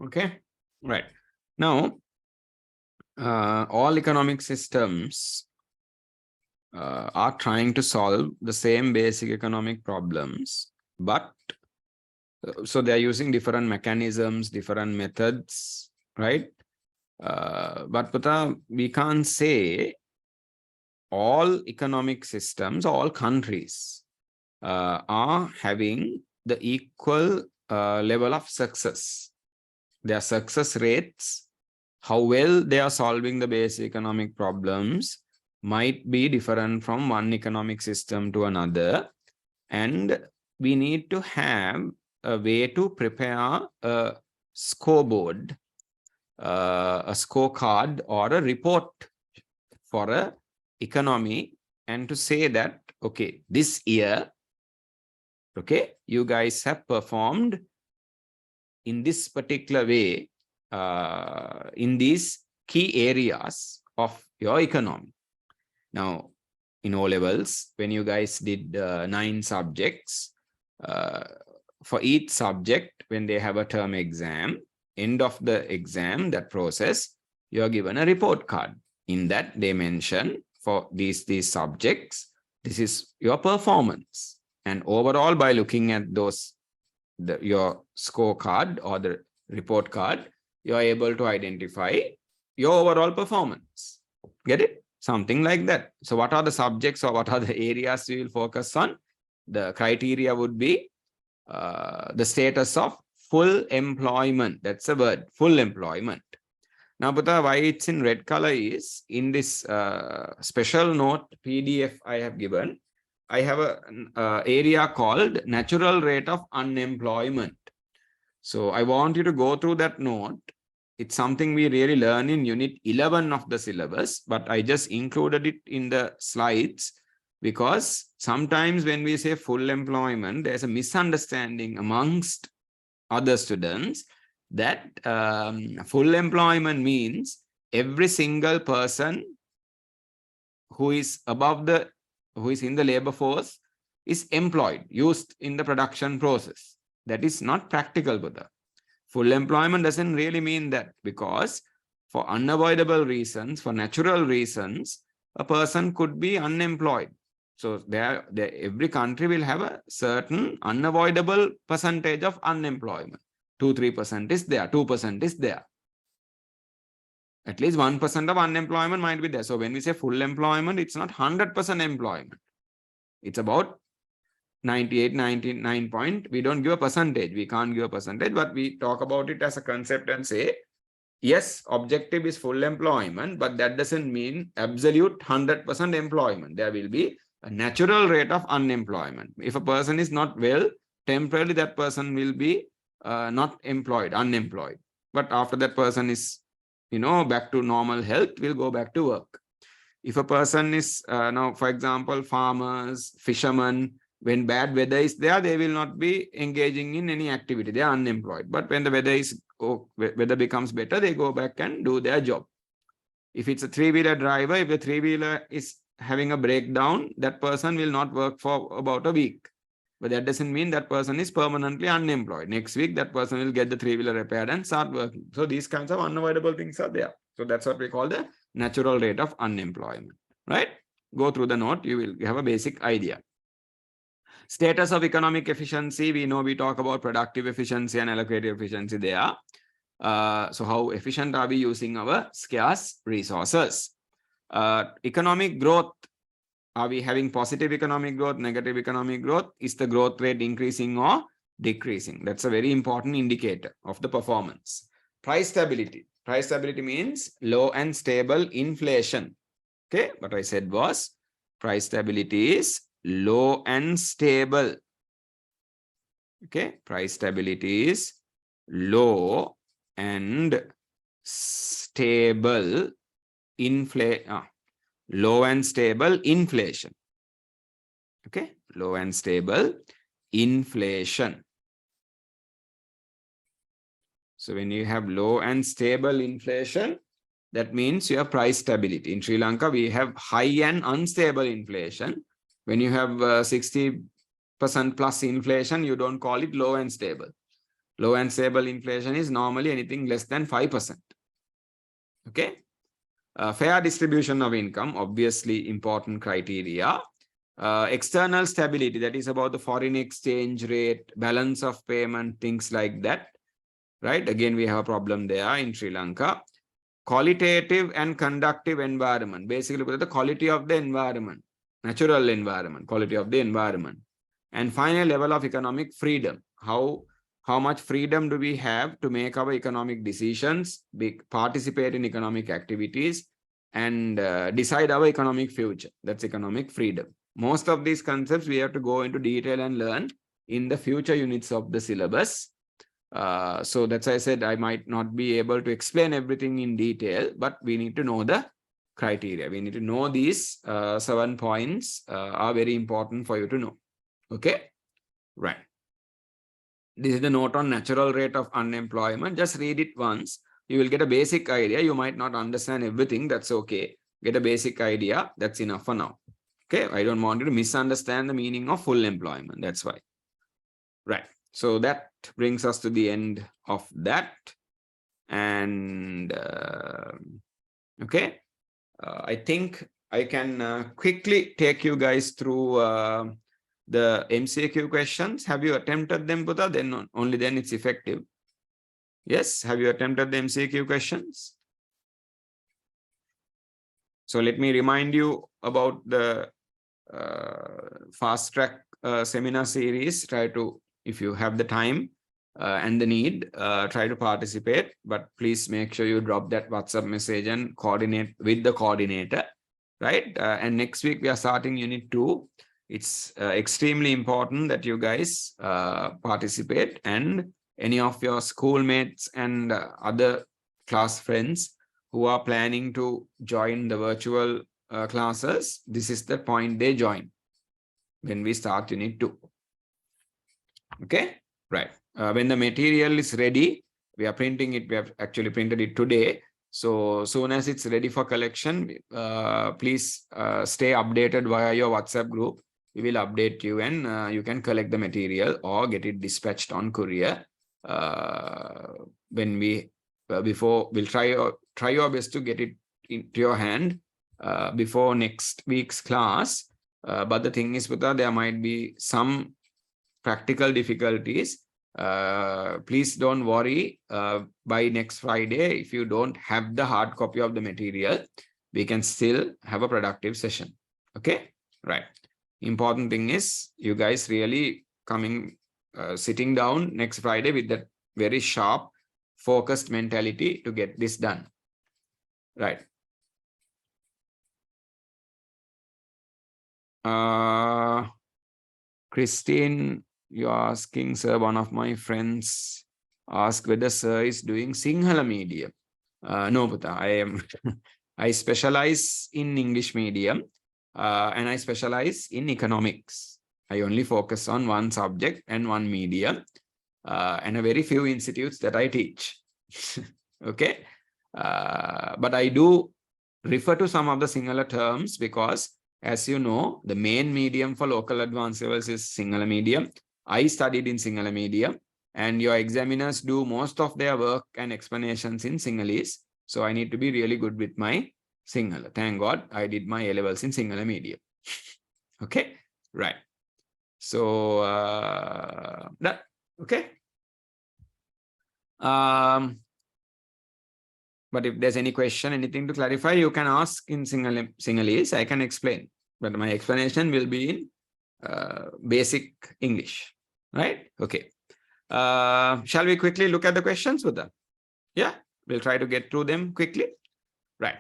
Okay, right. Now, all economic systems are trying to solve the same basic economic problems, but so they're using different mechanisms, different methods, right? But we can't say all economic systems, all countries are having the equal level of success. Their success rates, how well they are solving the basic economic problems, might be different from one economic system to another. And we need to have a way to prepare a scoreboard, a scorecard, or a report for a economy, and to say that, okay, this year, okay, you guys have performed in this particular way in these key areas of your economy. Now, in O-levels, when you guys did 9 subjects, for each subject, when they have a term exam, end of the exam, that process, you are given a report card. In that, they mention for these subjects, this is your performance. And overall, by looking at those, your scorecard or the report card, you are able to identify your overall performance. Get it? Something like that. So what are the subjects or what are the areas we will focus on? The criteria would be the status of full employment. That's a word, full employment. Now, Pata, why it's in red color is in this special note PDF I have given, I have an area called natural rate of unemployment. So I want you to go through that note. It's something we really learn in unit 11 of the syllabus, but I just included it in the slides because sometimes when we say full employment, there's a misunderstanding amongst other students that full employment means every single person who is in the labor force is employed, used in the production process. That is not practical, Buddha. Full employment doesn't really mean that, because for unavoidable reasons, for natural reasons, a person could be unemployed. So every country will have a certain unavoidable percentage of unemployment. 2-3% is there, 2% is there. At least 1% of unemployment might be there. So when we say full employment, it's not 100% employment. It's about 98, 99 point. We don't give a percentage. We can't give a percentage, but we talk about it as a concept and say, yes, objective is full employment, but that doesn't mean absolute 100% employment. There will be a natural rate of unemployment. If a person is not well, temporarily that person will be not employed, unemployed. But after that person is, back to normal health, will go back to work. If a person is now, for example, farmers, fishermen, when bad weather is there, they will not be engaging in any activity. They are unemployed. But when the weather becomes better, they go back and do their job. If it's a 3-wheeler driver, if the 3-wheeler is having a breakdown, that person will not work for about a week. But that doesn't mean that person is permanently unemployed. Next week, that person will get the 3-wheeler repaired and start working. So these kinds of unavoidable things are there. So that's what we call the natural rate of unemployment, right? Go through the note, you will have a basic idea. Status of economic efficiency, we know we talk about productive efficiency and allocative efficiency there. So how efficient are we using our scarce resources? Economic growth, are we having positive economic growth, negative economic growth? Is the growth rate increasing or decreasing? That's a very important indicator of the performance. Price stability. Price stability means low and stable inflation. Okay, what I said was price stability is low and stable. Okay, price stability is low and stable low and stable inflation. Okay, low and stable inflation. So when you have low and stable inflation, that means you have price stability. In Sri Lanka, we have high and unstable inflation. When you have 60% plus inflation, you don't call it low and stable. Low and stable inflation is normally anything less than 5%. Okay. Fair distribution of income, obviously important criteria. External stability, that is about the foreign exchange rate, balance of payment, things like that. Right. Again, we have a problem there in Sri Lanka. Qualitative and conductive environment, basically the quality of the environment, natural environment, quality of the environment. And final level of economic freedom. How much freedom do we have to make our economic decisions, participate in economic activities, and decide our economic future? That's economic freedom. Most of these concepts we have to go into detail and learn in the future units of the syllabus. So that's why I said I might not be able to explain everything in detail, but we need to know the criteria. We need to know these 7 points are very important for you to know. Okay, right. This is the note on natural rate of unemployment. Just read it once. You will get a basic idea. You might not understand everything. That's okay. Get a basic idea. That's enough for now. Okay, I don't want you to misunderstand the meaning of full employment. That's why. Right. So that brings us to the end of that. And okay, I think I can quickly take you guys through the MCQ questions. Have you attempted them, Buddha? Then only then it's effective. Yes, have you attempted the MCQ questions? So let me remind you about the fast track seminar series. Try to, if you have the time and the need, try to participate, but please make sure you drop that WhatsApp message and coordinate with the coordinator, right? And next week we are starting unit 2. It's extremely important that you guys participate, and any of your schoolmates and other class friends who are planning to join the virtual classes, this is the point they join when we start unit 2. Okay, right. When the material is ready, we are printing it. We have actually printed it today. So soon as it's ready for collection, please stay updated via your WhatsApp group. We will update you, and you can collect the material or get it dispatched on courier. When we we'll try our best to get it into your hand before next week's class. But the thing is, Puta, there might be some practical difficulties. Please don't worry. By next Friday, if you don't have the hard copy of the material, we can still have a productive session. Okay, right. Important thing is you guys really coming, sitting down next Friday with that very sharp, focused mentality to get this done. Right. Christine, you're asking, sir, one of my friends asked whether sir is doing Sinhala medium. No, Puta, I am. I specialize in English medium, and I specialize in economics. I only focus on one subject and one medium, and a very few institutes that I teach. Okay. But I do refer to some of the Sinhala terms because, as you know, the main medium for local advanced levels is Sinhala medium. I studied in Sinhala medium, and your examiners do most of their work and explanations in Sinhalese. So I need to be really good with my Sinhala. Thank God I did my A-levels in Sinhala medium. Okay, right. So that, okay. But if there's any question, anything to clarify, you can ask in Sinhalese. I can explain, but my explanation will be in basic English, right? Okay. Shall we quickly look at the questions with them? Yeah, we'll try to get through them quickly. Right.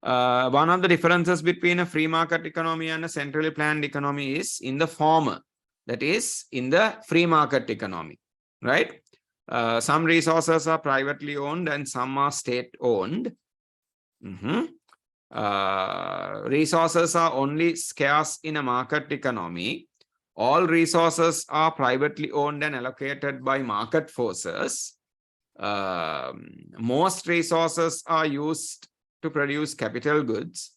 One of the differences between a free market economy and a centrally planned economy is in the former, that is in the free market economy, right? Some resources are privately owned and some are state owned. Resources are only scarce in a market economy. All resources are privately owned and allocated by market forces. Most resources are used to produce capital goods.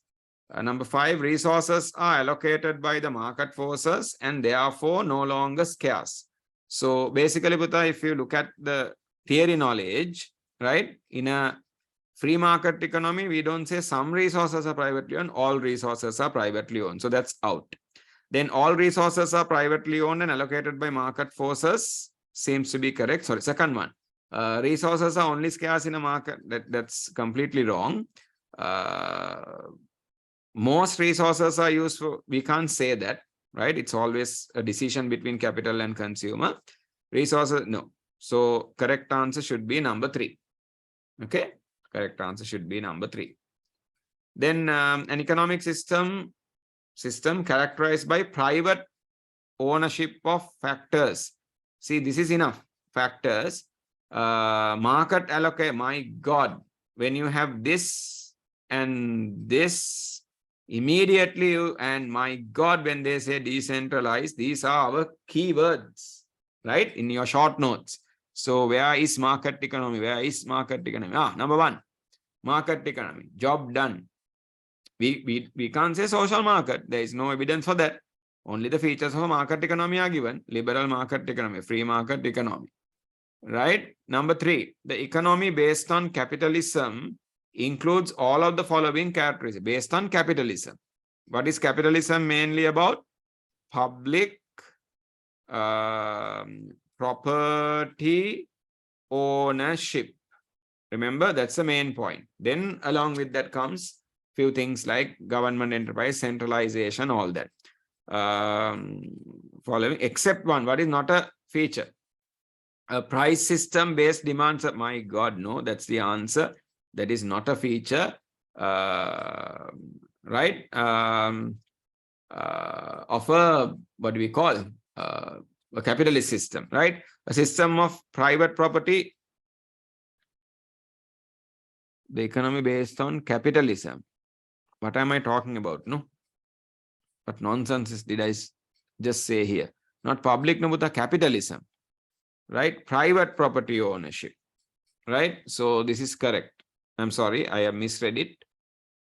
Number 5, resources are allocated by the market forces and therefore no longer scarce. So basically, Putta, if you look at the theory knowledge, right, in a free market economy, we don't say some resources are privately owned, all resources are privately owned. So that's out. Then all resources are privately owned and allocated by market forces seems to be correct. Sorry, second one. Resources are only scarce in a market. That's completely wrong. Most resources are used for, we can't say that, right? It's always a decision between capital and consumer. Resources, no. So correct answer should be number 3. Okay, correct answer should be number 3. Then an economic system characterized by private ownership of factors. See, this is enough. Factors. Market allocate. My God, when you have this and this, immediately and my God, when they say decentralized, these are our keywords, right? In your short notes. So where is market economy? Where is market economy? Number 1, market economy. Job done. We can't say social market. There is no evidence for that. Only the features of a market economy are given. Liberal market economy, free market economy. Right? Number 3, the economy based on capitalism includes all of the following characteristics. Based on capitalism. What is capitalism mainly about? Public property ownership. Remember, that's the main point. Then along with that comes few things like government enterprise, centralization, all that. Following, except one, what is not a feature? A price system based demands. My God, no, that's the answer. That is not a feature. Right? Of a, what do we call? A capitalist system, right? A system of private property. The economy based on capitalism. What am I talking about? No. What nonsense did I just say here? Not public, no, but the capitalism. Right? Private property ownership. Right? So this is correct. I'm sorry, I have misread it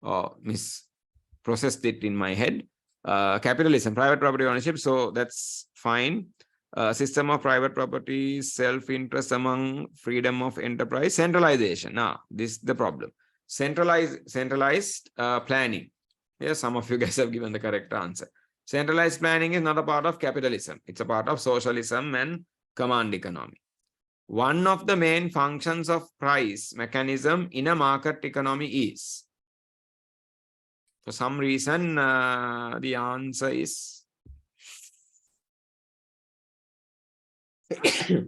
or misprocessed it in my head. Capitalism, private property ownership. So that's fine. System of private property, self-interest among freedom of enterprise, centralization. Now, this is the problem. Centralized planning. Yes, some of you guys have given the correct answer. Centralized planning is not a part of capitalism. It's a part of socialism and command economy. One of the main functions of price mechanism in a market economy is, for some reason, the answer is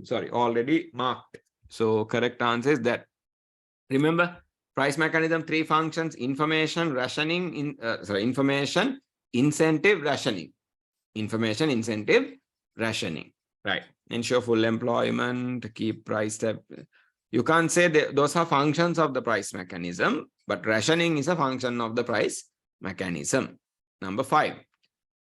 sorry, already marked. So correct answer is that. Remember, price mechanism, 3 functions: information, rationing, information, incentive, rationing. Information, incentive, rationing. Right. Ensure full employment, keep price step. You can't say those are functions of the price mechanism, but rationing is a function of the price mechanism. Number 5.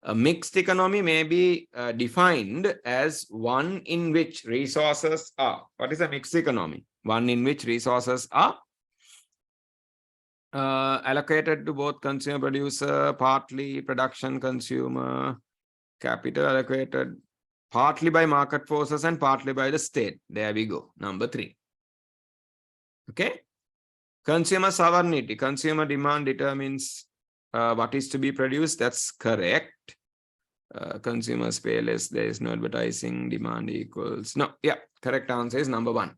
A mixed economy may be defined as one in which resources are. What is a mixed economy? One in which resources are allocated to both consumer, producer, partly production, consumer, capital allocated partly by market forces and partly by the state. There we go. Number 3. Okay. Consumer sovereignty. Consumer demand determines what is to be produced. That's correct. Consumers pay less. There is no advertising. Demand equals. No. Yeah. Correct answer is number 1.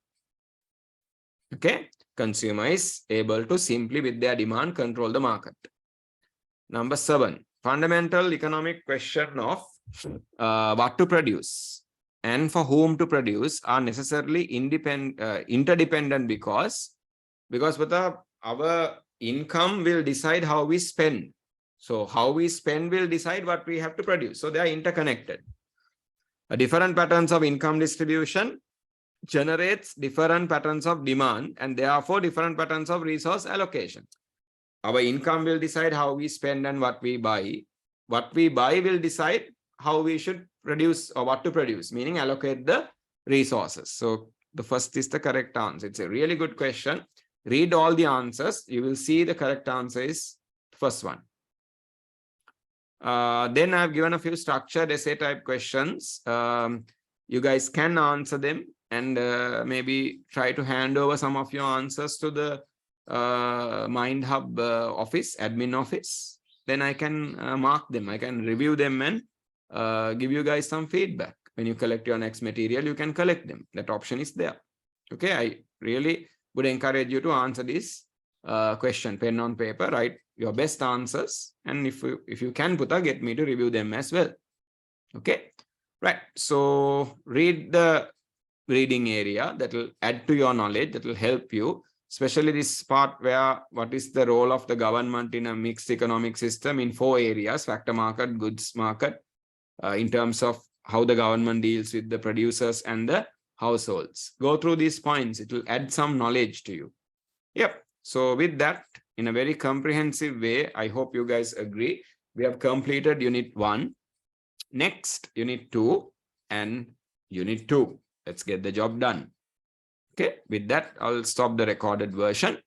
Okay. Consumer is able to simply with their demand control the market. Number 7. Fundamental economic question of what to produce and for whom to produce are necessarily interdependent because our income will decide how we spend. So how we spend will decide what we have to produce. So they are interconnected. Different patterns of income distribution generates different patterns of demand and therefore different patterns of resource allocation. Our income will decide how we spend and what we buy. What we buy will decide how we should produce or what to produce, meaning allocate the resources. So the first is the correct answer. It's a really good question. Read all the answers. You will see the correct answer is the first one. Then I've given a few structured essay type questions. you guys can answer them and maybe try to hand over some of your answers to the Mind Hub office, admin office. Then I can mark them. I can review them and give you guys some feedback. When you collect your next material, you can collect them. That option is there. Okay, I really would encourage you to answer this question, pen on paper, write your best answers. And if you can, Puta, get me to review them as well. Okay, right. So read the reading area that will add to your knowledge, that will help you, especially this part where what is the role of the government in a mixed economic system in 4 areas: factor market, goods market, in terms of how the government deals with the producers and the households. Go through these points. It will add some knowledge to you. Yep. So with that, in a very comprehensive way, I hope you guys agree. We have completed unit 1. Next, unit 2 and unit 2. Let's get the job done. Okay. With that, I'll stop the recorded version.